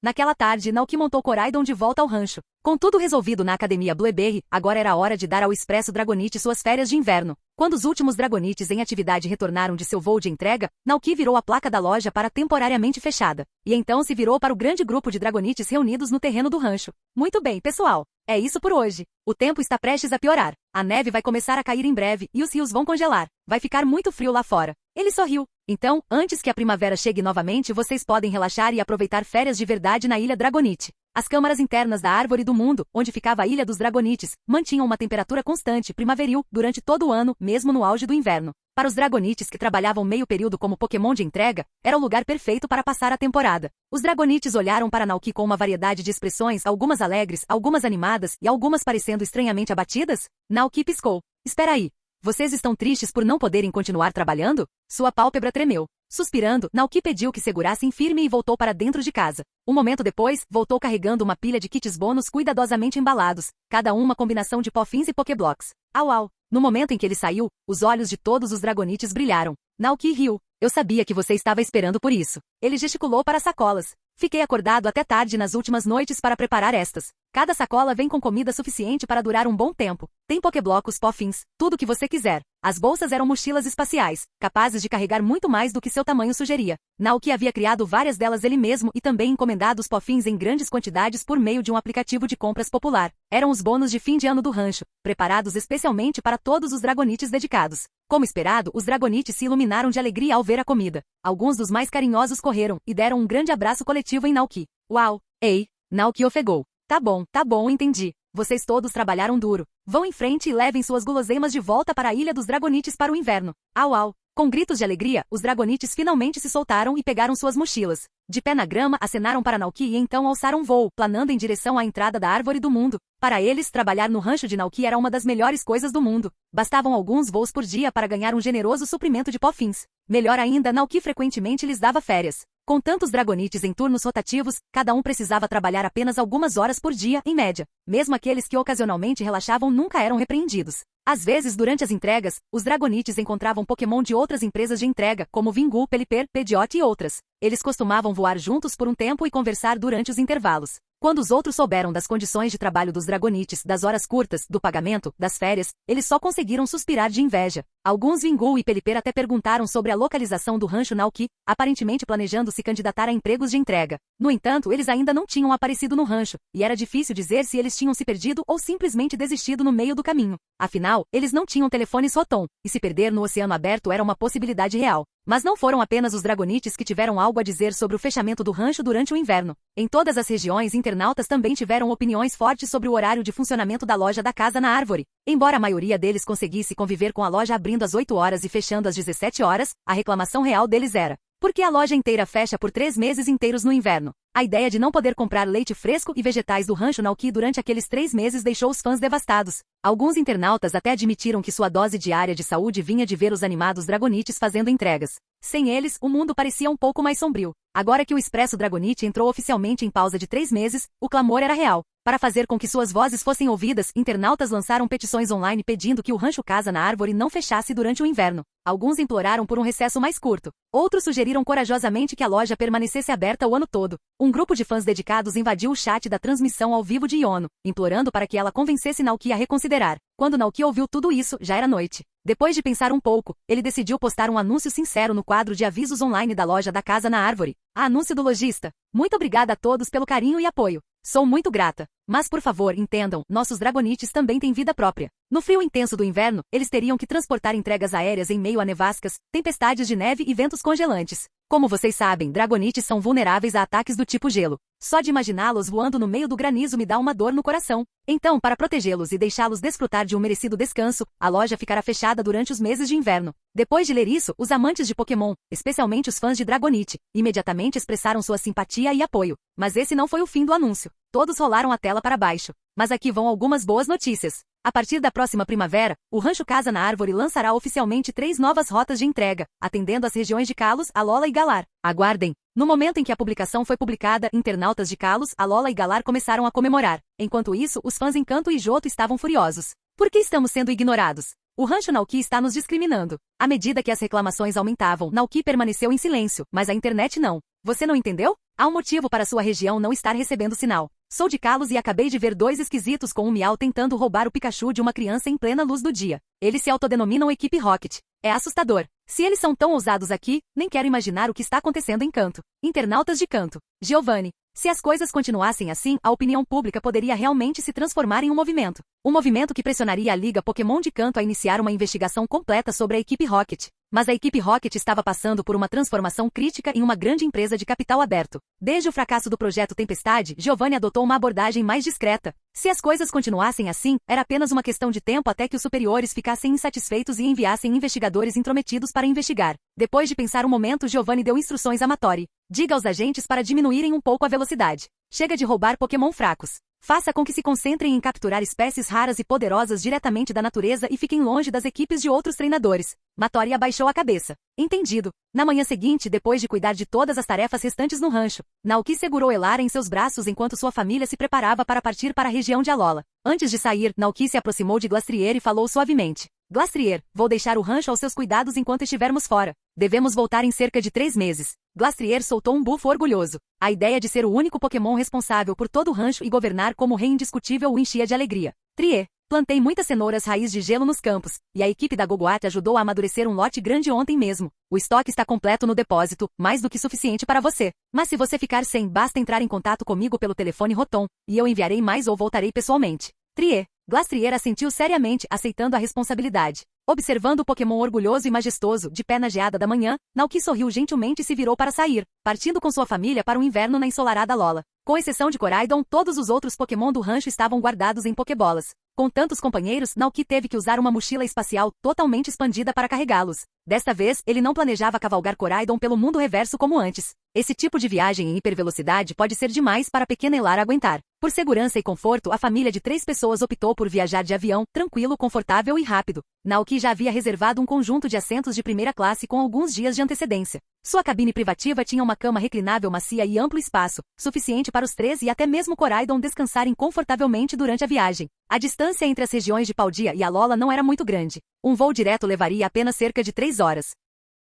Naquela tarde, Naoki montou Koraidon de volta ao rancho. Com tudo resolvido na Academia Blueberry, agora era a hora de dar ao Expresso Dragonite suas férias de inverno. Quando os últimos Dragonites em atividade retornaram de seu voo de entrega, Naoki virou a placa da loja para temporariamente fechada. E então se virou para o grande grupo de Dragonites reunidos no terreno do rancho. Muito bem, pessoal. É isso por hoje. O tempo está prestes a piorar. A neve vai começar a cair em breve e os rios vão congelar. Vai ficar muito frio lá fora. Ele sorriu. Então, antes que a primavera chegue novamente, vocês podem relaxar e aproveitar férias de verdade na Ilha Dragonite. As câmaras internas da Árvore do Mundo, onde ficava a Ilha dos Dragonites, mantinham uma temperatura constante, primaveril, durante todo o ano, mesmo no auge do inverno. Para os Dragonites que trabalhavam meio período como Pokémon de entrega, era o lugar perfeito para passar a temporada. Os Dragonites olharam para Naoki com uma variedade de expressões, algumas alegres, algumas animadas e algumas parecendo estranhamente abatidas. Naoki piscou. Espera aí. Vocês estão tristes por não poderem continuar trabalhando? Sua pálpebra tremeu. Suspirando, Naoki pediu que segurassem firme e voltou para dentro de casa. Um momento depois, voltou carregando uma pilha de kits bônus cuidadosamente embalados, cada uma combinação de Poffins e Pokéblocks. Au au! No momento em que ele saiu, os olhos de todos os Dragonites brilharam. Naoki riu. Eu sabia que você estava esperando por isso. Ele gesticulou para as sacolas. Fiquei acordado até tarde nas últimas noites para preparar estas. Cada sacola vem com comida suficiente para durar um bom tempo. Tem Pokéblocos, Poffins, tudo o que você quiser. As bolsas eram mochilas espaciais, capazes de carregar muito mais do que seu tamanho sugeria. Naoki havia criado várias delas ele mesmo e também encomendado os Poffins em grandes quantidades por meio de um aplicativo de compras popular. Eram os bônus de fim de ano do rancho, preparados especialmente para todos os Dragonites dedicados. Como esperado, os Dragonites se iluminaram de alegria ao ver a comida. Alguns dos mais carinhosos correram e deram um grande abraço coletivo em Naoki. Uau! Ei! Naoki ofegou. Tá bom, entendi. Vocês todos trabalharam duro. Vão em frente e levem suas guloseimas de volta para a Ilha dos Dragonites para o inverno. Au au! Com gritos de alegria, os Dragonites finalmente se soltaram e pegaram suas mochilas. De pé na grama, acenaram para Naoki e então alçaram voo, planando em direção à entrada da Árvore do Mundo. Para eles, trabalhar no rancho de Naoki era uma das melhores coisas do mundo. Bastavam alguns voos por dia para ganhar um generoso suprimento de Poffins. Melhor ainda, Naoki frequentemente lhes dava férias. Com tantos Dragonites em turnos rotativos, cada um precisava trabalhar apenas algumas horas por dia, em média. Mesmo aqueles que ocasionalmente relaxavam nunca eram repreendidos. Às vezes, durante as entregas, os Dragonites encontravam Pokémon de outras empresas de entrega, como Wingull, Pelipper, Pidgeot e outras. Eles costumavam voar juntos por um tempo e conversar durante os intervalos. Quando os outros souberam das condições de trabalho dos Dragonites, das horas curtas, do pagamento, das férias, eles só conseguiram suspirar de inveja. Alguns Wingull e Pelipper até perguntaram sobre a localização do rancho Naoki, aparentemente planejando se candidatar a empregos de entrega. No entanto, eles ainda não tinham aparecido no rancho, e era difícil dizer se eles tinham se perdido ou simplesmente desistido no meio do caminho. Afinal, eles não tinham telefones Rotom, e se perder no oceano aberto era uma possibilidade real. Mas não foram apenas os Dragonites que tiveram algo a dizer sobre o fechamento do rancho durante o inverno. Em todas as regiões, internautas também tiveram opiniões fortes sobre o horário de funcionamento da loja da Casa na Árvore. Embora a maioria deles conseguisse conviver com a loja abrindo às 8 horas e fechando às 17 horas, a reclamação real deles era: por que a loja inteira fecha por 3 meses inteiros no inverno? A ideia de não poder comprar leite fresco e vegetais do rancho Naoki durante aqueles 3 meses deixou os fãs devastados. Alguns internautas até admitiram que sua dose diária de saúde vinha de ver os animados Dragonites fazendo entregas. Sem eles, o mundo parecia um pouco mais sombrio. Agora que o Expresso Dragonite entrou oficialmente em pausa de 3 meses, o clamor era real. Para fazer com que suas vozes fossem ouvidas, internautas lançaram petições online pedindo que o rancho Casa na Árvore não fechasse durante o inverno. Alguns imploraram por um recesso mais curto. Outros sugeriram corajosamente que a loja permanecesse aberta o ano todo. Um grupo de fãs dedicados invadiu o chat da transmissão ao vivo de Yono, implorando para que ela convencesse Naoki a reconsiderar. Quando Naoki ouviu tudo isso, já era noite. Depois de pensar um pouco, ele decidiu postar um anúncio sincero no quadro de avisos online da loja da Casa na Árvore. Anúncio do lojista. Muito obrigada a todos pelo carinho e apoio. Sou muito grata. Mas por favor, entendam, nossos Dragonites também têm vida própria. No frio intenso do inverno, eles teriam que transportar entregas aéreas em meio a nevascas, tempestades de neve e ventos congelantes. Como vocês sabem, Dragonites são vulneráveis a ataques do tipo gelo. Só de imaginá-los voando no meio do granizo me dá uma dor no coração. Então, para protegê-los e deixá-los desfrutar de um merecido descanso, a loja ficará fechada durante os meses de inverno. Depois de ler isso, os amantes de Pokémon, especialmente os fãs de Dragonite, imediatamente expressaram sua simpatia e apoio. Mas esse não foi o fim do anúncio. Todos rolaram a tela para baixo. Mas aqui vão algumas boas notícias. A partir da próxima primavera, o Rancho Casa na Árvore lançará oficialmente 3 novas rotas de entrega, atendendo as regiões de Kalos, Alola e Galar. Aguardem! No momento em que a publicação foi publicada, internautas de Kalos, Alola e Galar começaram a comemorar. Enquanto isso, os fãs em Kanto e Johto estavam furiosos. Por que estamos sendo ignorados? O rancho Naoki está nos discriminando. À medida que as reclamações aumentavam, Naoki permaneceu em silêncio, mas a internet não. Você não entendeu? Há um motivo para sua região não estar recebendo sinal. Sou de Kalos e acabei de ver 2 esquisitos com um miau tentando roubar o Pikachu de uma criança em plena luz do dia. Eles se autodenominam Equipe Rocket. É assustador. Se eles são tão ousados aqui, nem quero imaginar o que está acontecendo em Kanto. Internautas de Kanto. Giovanni. Se as coisas continuassem assim, a opinião pública poderia realmente se transformar em um movimento. Um movimento que pressionaria a Liga Pokémon de Kanto a iniciar uma investigação completa sobre a Equipe Rocket. Mas a Equipe Rocket estava passando por uma transformação crítica em uma grande empresa de capital aberto. Desde o fracasso do projeto Tempestade, Giovanni adotou uma abordagem mais discreta. Se as coisas continuassem assim, era apenas uma questão de tempo até que os superiores ficassem insatisfeitos e enviassem investigadores intrometidos para investigar. Depois de pensar um momento, Giovanni deu instruções a Matori. Diga aos agentes para diminuírem um pouco a velocidade. Chega de roubar Pokémon fracos. Faça com que se concentrem em capturar espécies raras e poderosas diretamente da natureza e fiquem longe das equipes de outros treinadores. Matori abaixou a cabeça. Entendido. Na manhã seguinte, depois de cuidar de todas as tarefas restantes no rancho, Naoki segurou Elara em seus braços enquanto sua família se preparava para partir para a região de Alola. Antes de sair, Naoki se aproximou de Glastrier e falou suavemente. Glastrier, vou deixar o rancho aos seus cuidados enquanto estivermos fora. Devemos voltar em cerca de 3 meses. Glastrier soltou um bufo orgulhoso. A ideia de ser o único Pokémon responsável por todo o rancho e governar como rei indiscutível o enchia de alegria. Trier. Plantei muitas cenouras raiz de gelo nos campos, e a equipe da Gogoat ajudou a amadurecer um lote grande ontem mesmo. O estoque está completo no depósito, mais do que suficiente para você. Mas se você ficar sem, basta entrar em contato comigo pelo telefone Rotom, e eu enviarei mais ou voltarei pessoalmente. Trier. Glastrier assentiu seriamente, aceitando a responsabilidade. Observando o Pokémon orgulhoso e majestoso, de pé na geada da manhã, Naoki sorriu gentilmente e se virou para sair, partindo com sua família para o inverno na ensolarada Alola. Com exceção de Koraidon, todos os outros Pokémon do rancho estavam guardados em Pokébolas. Com tantos companheiros, Naoki teve que usar uma mochila espacial totalmente expandida para carregá-los. Desta vez, ele não planejava cavalgar Koraidon pelo mundo reverso como antes. Esse tipo de viagem em hipervelocidade pode ser demais para a pequena Elara aguentar. Por segurança e conforto, a família de 3 pessoas optou por viajar de avião, tranquilo, confortável e rápido. Naoki já havia reservado um conjunto de assentos de primeira classe com alguns dias de antecedência. Sua cabine privativa tinha uma cama reclinável macia e amplo espaço, suficiente para os 3 e até mesmo Koraidon descansarem confortavelmente durante a viagem. A distância entre as regiões de Paldia e Alola não era muito grande. Um voo direto levaria apenas cerca de 3 horas.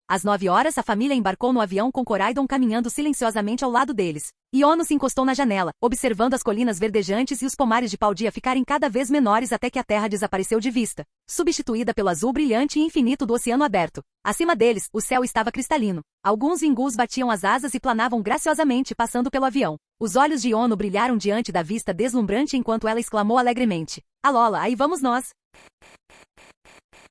Às 9 horas, a família embarcou no avião com Koraidon caminhando silenciosamente ao lado deles. Iono se encostou na janela, observando as colinas verdejantes e os pomares de Paldia ficarem cada vez menores até que a terra desapareceu de vista, substituída pelo azul brilhante e infinito do oceano aberto. Acima deles, o céu estava cristalino. Alguns vingus batiam as asas e planavam graciosamente passando pelo avião. Os olhos de Iono brilharam diante da vista deslumbrante enquanto ela exclamou alegremente. Alola, aí vamos nós!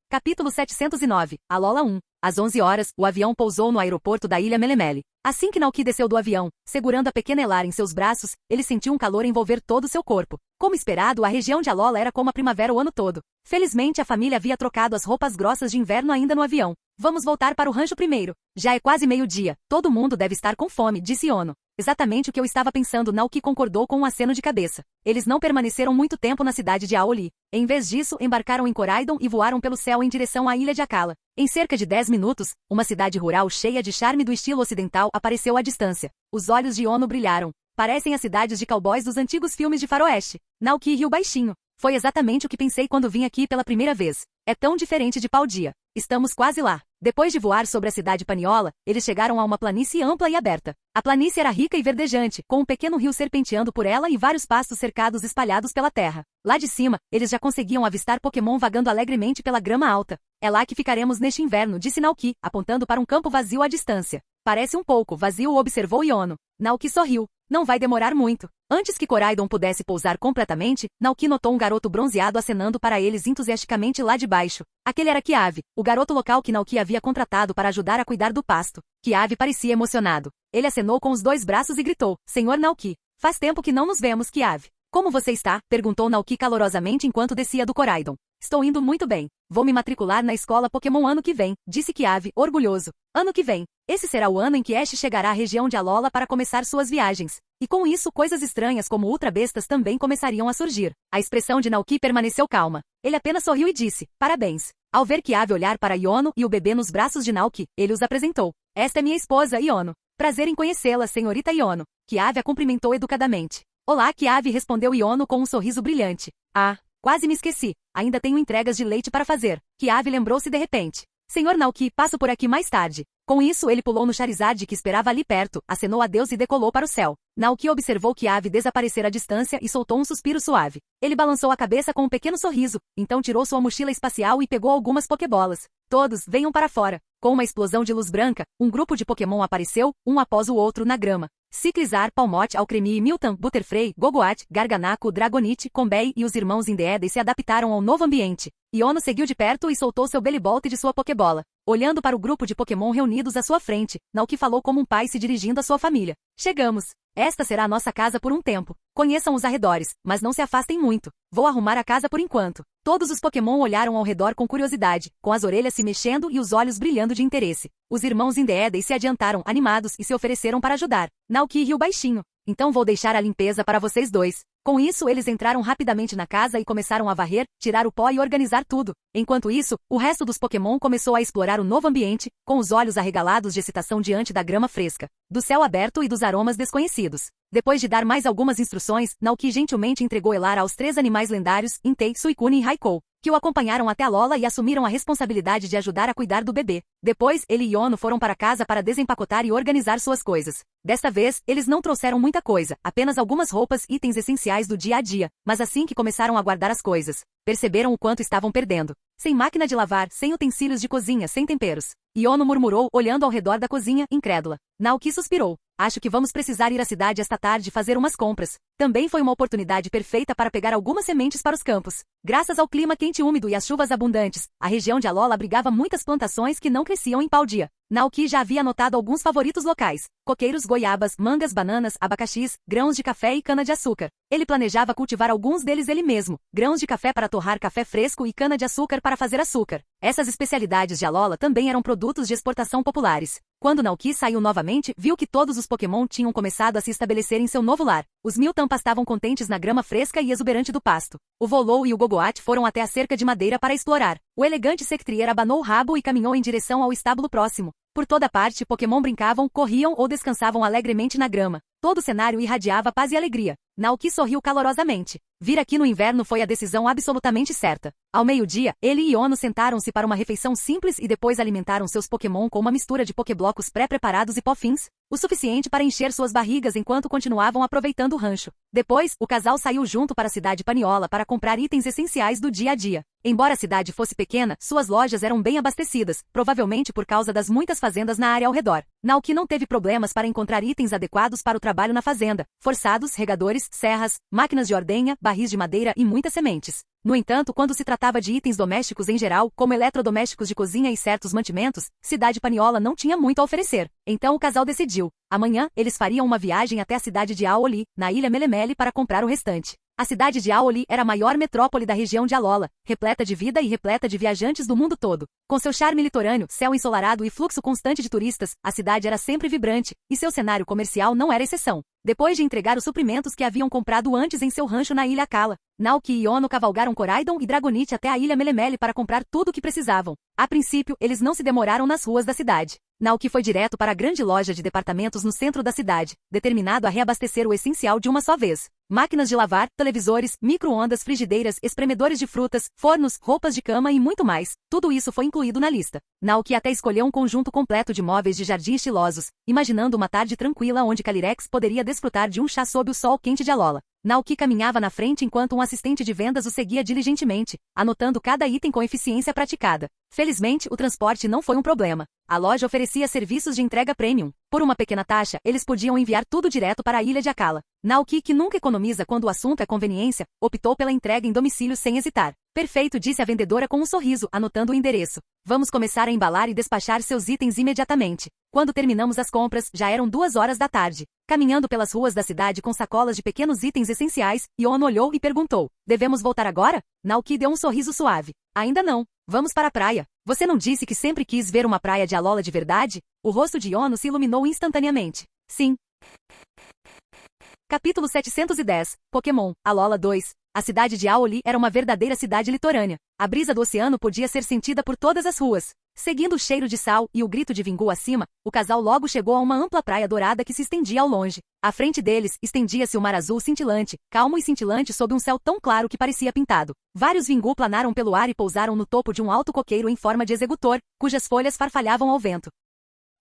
Capítulo 709. Alola 1. Às 11 horas, o avião pousou no aeroporto da ilha Melemele. Assim que Naoki desceu do avião, segurando a pequena Elara em seus braços, ele sentiu um calor envolver todo o seu corpo. Como esperado, a região de Alola era como a primavera o ano todo. Felizmente, a família havia trocado as roupas grossas de inverno ainda no avião. Vamos voltar para o rancho primeiro. Já é quase meio-dia. Todo mundo deve estar com fome, disse Iono. Exatamente o que eu estava pensando, Naoki concordou com um aceno de cabeça. Eles não permaneceram muito tempo na cidade de Aoli. Em vez disso, embarcaram em Koraidon e voaram pelo céu em direção à ilha de Akala. Em cerca de 10 minutos, uma cidade rural cheia de charme do estilo ocidental apareceu à distância. Os olhos de Iono brilharam. Parecem as cidades de cowboys dos antigos filmes de faroeste. Naoki riu baixinho. Foi exatamente o que pensei quando vim aqui pela primeira vez. É tão diferente de Paldia. Estamos quase lá. Depois de voar sobre a cidade Paniola, eles chegaram a uma planície ampla e aberta. A planície era rica e verdejante, com um pequeno rio serpenteando por ela e vários pastos cercados espalhados pela terra. Lá de cima, eles já conseguiam avistar Pokémon vagando alegremente pela grama alta. É lá que ficaremos neste inverno, disse Naoki, apontando para um campo vazio à distância. Parece um pouco vazio, observou Iono. Naoki sorriu. Não vai demorar muito. Antes que Koraidon pudesse pousar completamente, Naoki notou um garoto bronzeado acenando para eles entusiasticamente lá de baixo. Aquele era Kiavi, o garoto local que Naoki havia contratado para ajudar a cuidar do pasto. Kiavi parecia emocionado. Ele acenou com os 2 braços e gritou, Senhor Naoki, faz tempo que não nos vemos, Kiavi. Como você está? Perguntou Naoki calorosamente enquanto descia do Koraidon. Estou indo muito bem. Vou me matricular na escola Pokémon ano que vem, disse Kiavi, orgulhoso. Ano que vem. Esse será o ano em que Ash chegará à região de Alola para começar suas viagens. E com isso, coisas estranhas como ultrabestas também começariam a surgir. A expressão de Naoki permaneceu calma. Ele apenas sorriu e disse, parabéns. Ao ver Kiavi olhar para Iono e o bebê nos braços de Naoki, ele os apresentou. Esta é minha esposa, Iono. Prazer em conhecê-la, senhorita Iono. Kiavi a cumprimentou educadamente. Olá, Kiavi, respondeu Iono com um sorriso brilhante. Ah, quase me esqueci. Ainda tenho entregas de leite para fazer. Kiavi lembrou-se de repente. Senhor Naoki, passo por aqui mais tarde. Com isso, ele pulou no Charizard que esperava ali perto, acenou adeus e decolou para o céu. Naoki observou Kiavi desaparecer à distância e soltou um suspiro suave. Ele balançou a cabeça com um pequeno sorriso, então tirou sua mochila espacial e pegou algumas Pokébolas. Todos, venham para fora. Com uma explosão de luz branca, um grupo de Pokémon apareceu, um após o outro na grama. Ciclizar, Palmot, Alcremie, Miltank, Butterfree, Gogoat, Garganacl, Dragonite, Combee e os irmãos Indeedee se adaptaram ao novo ambiente. Iono seguiu de perto e soltou seu Bellibolt de sua Pokébola. Olhando para o grupo de Pokémon reunidos à sua frente, Naoki falou como um pai se dirigindo à sua família. Chegamos. Esta será a nossa casa por um tempo. Conheçam os arredores, mas não se afastem muito. Vou arrumar a casa por enquanto. Todos os Pokémon olharam ao redor com curiosidade, com as orelhas se mexendo e os olhos brilhando de interesse. Os irmãos Indeedee se adiantaram, animados, e se ofereceram para ajudar. Naoki riu baixinho. Então vou deixar a limpeza para vocês dois. Com isso, eles entraram rapidamente na casa e começaram a varrer, tirar o pó e organizar tudo. Enquanto isso, o resto dos Pokémon começou a explorar o novo ambiente, com os olhos arregalados de excitação diante da grama fresca, do céu aberto e dos aromas desconhecidos. Depois de dar mais algumas instruções, Naoki gentilmente entregou Elara aos 3 animais lendários, Entei, Suicune e Raikou, que o acompanharam até a Lola e assumiram a responsabilidade de ajudar a cuidar do bebê. Depois, ele e Iono foram para casa para desempacotar e organizar suas coisas. Desta vez, eles não trouxeram muita coisa, apenas algumas roupas e itens essenciais do dia a dia, mas assim que começaram a guardar as coisas, perceberam o quanto estavam perdendo. Sem máquina de lavar, sem utensílios de cozinha, sem temperos. Iono murmurou, olhando ao redor da cozinha, incrédula. Naoki suspirou. Acho que vamos precisar ir à cidade esta tarde fazer umas compras. Também foi uma oportunidade perfeita para pegar algumas sementes para os campos. Graças ao clima quente e úmido e às chuvas abundantes, a região de Alola abrigava muitas plantações que não cresciam em pau-dia. Naoki já havia anotado alguns favoritos locais: coqueiros, goiabas, mangas, bananas, abacaxis, grãos de café e cana-de-açúcar. Ele planejava cultivar alguns deles ele mesmo, grãos de café para torrar café fresco e cana-de-açúcar para fazer açúcar. Essas especialidades de Alola também eram produtos de exportação populares. Quando Naoki saiu novamente, viu que todos os Pokémon tinham começado a se estabelecer em seu novo lar. Os Miltank pastavam contentes na grama fresca e exuberante do pasto. O Volou e o Gogoat foram até a cerca de madeira para explorar. O elegante Sectrier abanou o rabo e caminhou em direção ao estábulo próximo. Por toda parte, Pokémon brincavam, corriam ou descansavam alegremente na grama. Todo o cenário irradiava paz e alegria. Naoki sorriu calorosamente. Vir aqui no inverno foi a decisão absolutamente certa. Ao meio-dia, ele e Iono sentaram-se para uma refeição simples e depois alimentaram seus Pokémon com uma mistura de Pokéblocos pré-preparados e pó-fins, o suficiente para encher suas barrigas enquanto continuavam aproveitando o rancho. Depois, o casal saiu junto para a cidade Paniola para comprar itens essenciais do dia a dia. Embora a cidade fosse pequena, suas lojas eram bem abastecidas, provavelmente por causa das muitas fazendas na área ao redor. Naoki não teve problemas para encontrar itens adequados para o trabalho na fazenda: forçados, regadores, serras, máquinas de ordenha, barris de madeira e muitas sementes. No entanto, quando se tratava de itens domésticos em geral, como eletrodomésticos de cozinha e certos mantimentos, cidade Paniola não tinha muito a oferecer. Então o casal decidiu. Amanhã, eles fariam uma viagem até a cidade de Aoli, na ilha Melemele, para comprar o restante. A cidade de Aoli era a maior metrópole da região de Alola, repleta de vida e repleta de viajantes do mundo todo. Com seu charme litorâneo, céu ensolarado e fluxo constante de turistas, a cidade era sempre vibrante, e seu cenário comercial não era exceção. Depois de entregar os suprimentos que haviam comprado antes em seu rancho na ilha Kala, Naoki e Iono cavalgaram Coraidon e Dragonite até a ilha Melemele para comprar tudo o que precisavam. A princípio, eles não se demoraram nas ruas da cidade. Naoki foi direto para a grande loja de departamentos no centro da cidade, determinado a reabastecer o essencial de uma só vez. Máquinas de lavar, televisores, micro-ondas, frigideiras, espremedores de frutas, fornos, roupas de cama e muito mais. Tudo isso foi incluído na lista. Naoki até escolheu um conjunto completo de móveis de jardim estilosos, imaginando uma tarde tranquila onde Calyrex poderia desfrutar de um chá sob o sol quente de Alola. Naoki caminhava na frente enquanto um assistente de vendas o seguia diligentemente, anotando cada item com eficiência praticada. Felizmente, o transporte não foi um problema. A loja oferecia serviços de entrega premium. Por uma pequena taxa, eles podiam enviar tudo direto para a ilha de Akala. Naoki, que nunca economiza quando o assunto é conveniência, optou pela entrega em domicílio sem hesitar. Perfeito, disse a vendedora com um sorriso, anotando o endereço. Vamos começar a embalar e despachar seus itens imediatamente. Quando terminamos as compras, já eram 2 horas da tarde. Caminhando pelas ruas da cidade com sacolas de pequenos itens essenciais, Iono olhou e perguntou: devemos voltar agora? Naoki deu um sorriso suave. Ainda não. Vamos para a praia. Você não disse que sempre quis ver uma praia de Alola de verdade? O rosto de Iono se iluminou instantaneamente. Sim. Capítulo 710. Pokémon, Alola 2. A cidade de Aoli era uma verdadeira cidade litorânea. A brisa do oceano podia ser sentida por todas as ruas. Seguindo o cheiro de sal e o grito de Vingu acima, o casal logo chegou a uma ampla praia dourada que se estendia ao longe. À frente deles, estendia-se o mar azul cintilante, calmo e cintilante sob um céu tão claro que parecia pintado. Vários Vingu planaram pelo ar e pousaram no topo de um alto coqueiro em forma de executor, cujas folhas farfalhavam ao vento.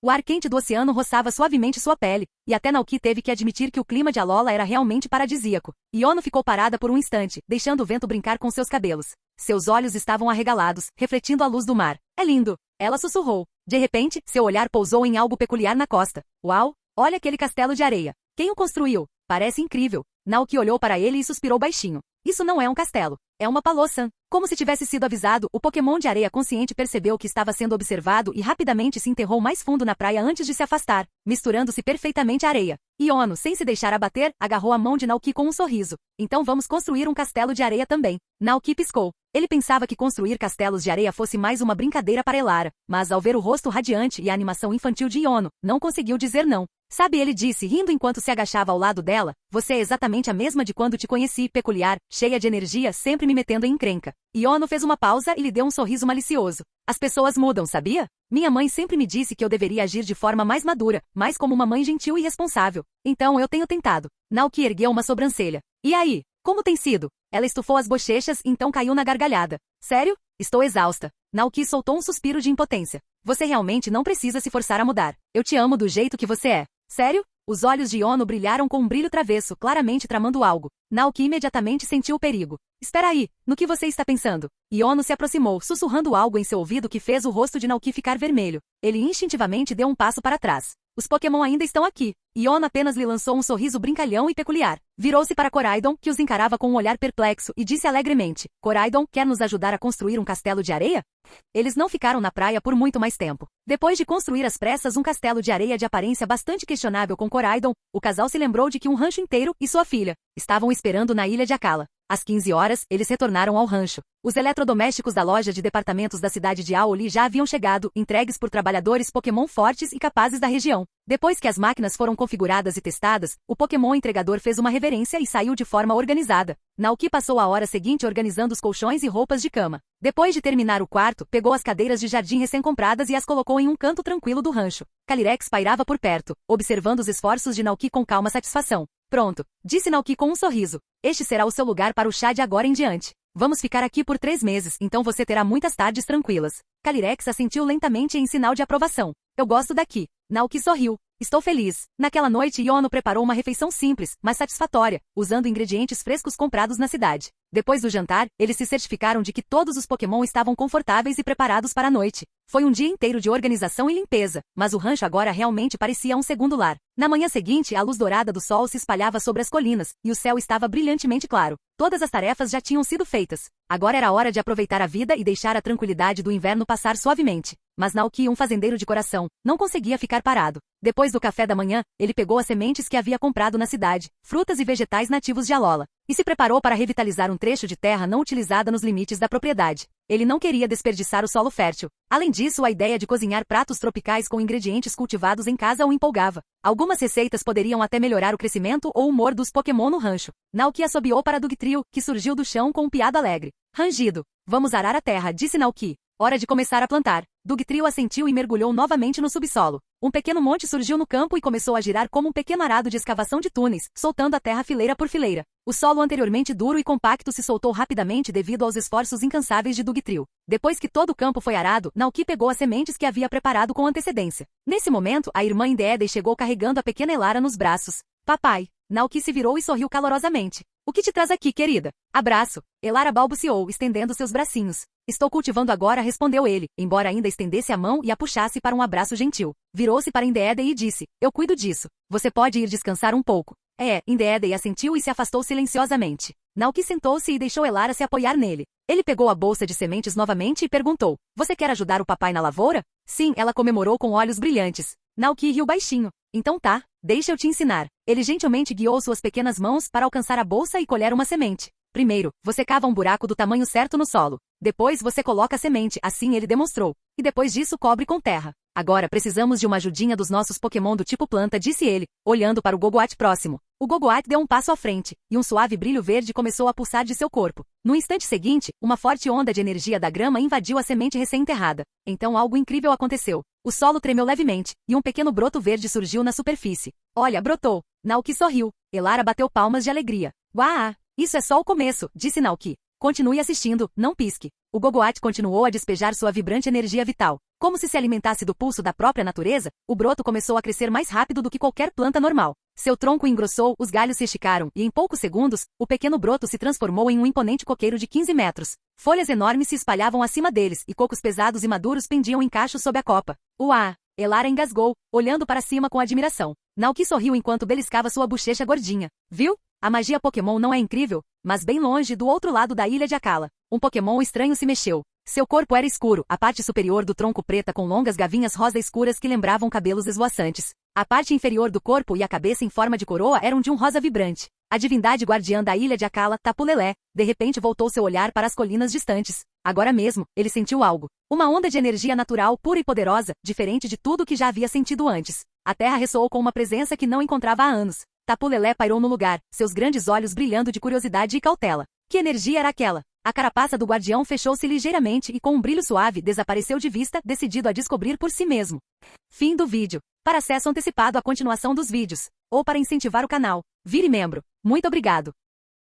O ar quente do oceano roçava suavemente sua pele, e até Naoki teve que admitir que o clima de Alola era realmente paradisíaco. Iono ficou parada por um instante, deixando o vento brincar com seus cabelos. Seus olhos estavam arregalados, refletindo a luz do mar. É lindo! Ela sussurrou. De repente, seu olhar pousou em algo peculiar na costa. Uau! Olha aquele castelo de areia. Quem o construiu? Parece incrível. Naoki olhou para ele e suspirou baixinho. Isso não é um castelo. É uma Palosan. Como se tivesse sido avisado, o Pokémon de areia consciente percebeu que estava sendo observado e rapidamente se enterrou mais fundo na praia antes de se afastar, misturando-se perfeitamente à areia. Iono, sem se deixar abater, agarrou a mão de Naoki com um sorriso. Então vamos construir um castelo de areia também. Naoki piscou. Ele pensava que construir castelos de areia fosse mais uma brincadeira para Elara, mas ao ver o rosto radiante e a animação infantil de Iono, não conseguiu dizer não. Sabe, ele disse rindo enquanto se agachava ao lado dela, você é exatamente a mesma de quando te conheci, peculiar, cheia de energia, sempre me metendo em encrenca. Iono fez uma pausa e lhe deu um sorriso malicioso. As pessoas mudam, sabia? Minha mãe sempre me disse que eu deveria agir de forma mais madura, mais como uma mãe gentil e responsável. Então eu tenho tentado. Naoki ergueu uma sobrancelha. E aí? Como tem sido? Ela estufou as bochechas e então caiu na gargalhada. Sério? Estou exausta. Naoki soltou um suspiro de impotência. Você realmente não precisa se forçar a mudar. Eu te amo do jeito que você é. Sério? Os olhos de Iono brilharam com um brilho travesso, claramente tramando algo. Naoki imediatamente sentiu o perigo. Espera aí, no que você está pensando? Iono se aproximou, sussurrando algo em seu ouvido que fez o rosto de Naoki ficar vermelho. Ele instintivamente deu um passo para trás. Os Pokémon ainda estão aqui. Iono apenas lhe lançou um sorriso brincalhão e peculiar. Virou-se para Koraidon, que os encarava com um olhar perplexo, e disse alegremente, Koraidon, quer nos ajudar a construir um castelo de areia? Eles não ficaram na praia por muito mais tempo. Depois de construir às pressas um castelo de areia de aparência bastante questionável com Koraidon, o casal se lembrou de que um rancho inteiro e sua filha estavam esperando na ilha de Akala. Às 15 horas, eles retornaram ao rancho. Os eletrodomésticos da loja de departamentos da cidade de Aoli já haviam chegado, entregues por trabalhadores Pokémon fortes e capazes da região. Depois que as máquinas foram configuradas e testadas, o Pokémon entregador fez uma reverência e saiu de forma organizada. Naoki passou a hora seguinte organizando os colchões e roupas de cama. Depois de terminar o quarto, pegou as cadeiras de jardim recém-compradas e as colocou em um canto tranquilo do rancho. Calyrex pairava por perto, observando os esforços de Naoki com calma satisfação. Pronto, disse Naoki com um sorriso. Este será o seu lugar para o chá de agora em diante. Vamos ficar aqui por 3 meses, então você terá muitas tardes tranquilas. Calyrex assentiu lentamente em sinal de aprovação. Eu gosto daqui. Naoki sorriu. Estou feliz. Naquela noite, Iono preparou uma refeição simples, mas satisfatória, usando ingredientes frescos comprados na cidade. Depois do jantar, eles se certificaram de que todos os Pokémon estavam confortáveis e preparados para a noite. Foi um dia inteiro de organização e limpeza, mas o rancho agora realmente parecia um segundo lar. Na manhã seguinte, a luz dourada do sol se espalhava sobre as colinas, e o céu estava brilhantemente claro. Todas as tarefas já tinham sido feitas. Agora era hora de aproveitar a vida e deixar a tranquilidade do inverno passar suavemente. Mas Naoki, um fazendeiro de coração, não conseguia ficar parado. Depois do café da manhã, ele pegou as sementes que havia comprado na cidade, frutas e vegetais nativos de Alola, e se preparou para revitalizar um trecho de terra não utilizada nos limites da propriedade. Ele não queria desperdiçar o solo fértil. Além disso, a ideia de cozinhar pratos tropicais com ingredientes cultivados em casa o empolgava. Algumas receitas poderiam até melhorar o crescimento ou humor dos Pokémon no rancho. Naoki assobiou para Dugtrio, que surgiu do chão com um piado alegre. Rangido. Vamos arar a terra, disse Naoki. Hora de começar a plantar. Dugtrio assentiu e mergulhou novamente no subsolo. Um pequeno monte surgiu no campo e começou a girar como um pequeno arado de escavação de túneis, soltando a terra fileira por fileira. O solo anteriormente duro e compacto se soltou rapidamente devido aos esforços incansáveis de Dugtrio. Depois que todo o campo foi arado, Naoki pegou as sementes que havia preparado com antecedência. Nesse momento, a irmã Indeedee chegou carregando a pequena Elara nos braços. Papai. Naoki se virou e sorriu calorosamente. O que te traz aqui, querida? Abraço. Elara balbuciou, estendendo seus bracinhos. Estou cultivando agora, respondeu ele, embora ainda estendesse a mão e a puxasse para um abraço gentil. Virou-se para Indeedee e disse, eu cuido disso. Você pode ir descansar um pouco. Indeedee assentiu e se afastou silenciosamente. Naoki sentou-se e deixou Elara se apoiar nele. Ele pegou a bolsa de sementes novamente e perguntou, você quer ajudar o papai na lavoura? Sim, ela comemorou com olhos brilhantes. Naoki riu baixinho. Então tá, deixa eu te ensinar. Ele gentilmente guiou suas pequenas mãos para alcançar a bolsa e colher uma semente. Primeiro, você cava um buraco do tamanho certo no solo. Depois você coloca a semente, assim ele demonstrou. E depois disso cobre com terra. Agora precisamos de uma ajudinha dos nossos Pokémon do tipo planta, disse ele, olhando para o Gogoat próximo. O Gogoat deu um passo à frente, e um suave brilho verde começou a pulsar de seu corpo. No instante seguinte, uma forte onda de energia da grama invadiu a semente recém-enterrada. Então algo incrível aconteceu. O solo tremeu levemente, e um pequeno broto verde surgiu na superfície. Olha, brotou. Naoki sorriu. Elara bateu palmas de alegria. Uau! Isso é só o começo, disse Naoki. Continue assistindo, não pisque. O Gogoat continuou a despejar sua vibrante energia vital. Como se alimentasse do pulso da própria natureza, o broto começou a crescer mais rápido do que qualquer planta normal. Seu tronco engrossou, os galhos se esticaram, e em poucos segundos, o pequeno broto se transformou em um imponente coqueiro de 15 metros. Folhas enormes se espalhavam acima deles, e cocos pesados e maduros pendiam em cachos sob a copa. Uá! Elara engasgou, olhando para cima com admiração. Naoki sorriu enquanto beliscava sua bochecha gordinha. Viu? A magia Pokémon não é incrível? Mas bem longe, do outro lado da ilha de Akala, um Pokémon estranho se mexeu. Seu corpo era escuro, a parte superior do tronco preta com longas gavinhas rosa escuras que lembravam cabelos esvoaçantes. A parte inferior do corpo e a cabeça em forma de coroa eram de um rosa vibrante. A divindade guardiã da ilha de Akala, Tapu Lele, de repente voltou seu olhar para as colinas distantes. Agora mesmo, ele sentiu algo. Uma onda de energia natural pura e poderosa, diferente de tudo que já havia sentido antes. A terra ressoou com uma presença que não encontrava há anos. Tapu Lele pairou no lugar, seus grandes olhos brilhando de curiosidade e cautela. Que energia era aquela? A carapaça do guardião fechou-se ligeiramente e com um brilho suave desapareceu de vista, decidido a descobrir por si mesmo. Fim do vídeo. Para acesso antecipado à continuação dos vídeos, ou para incentivar o canal, vire membro. Muito obrigado.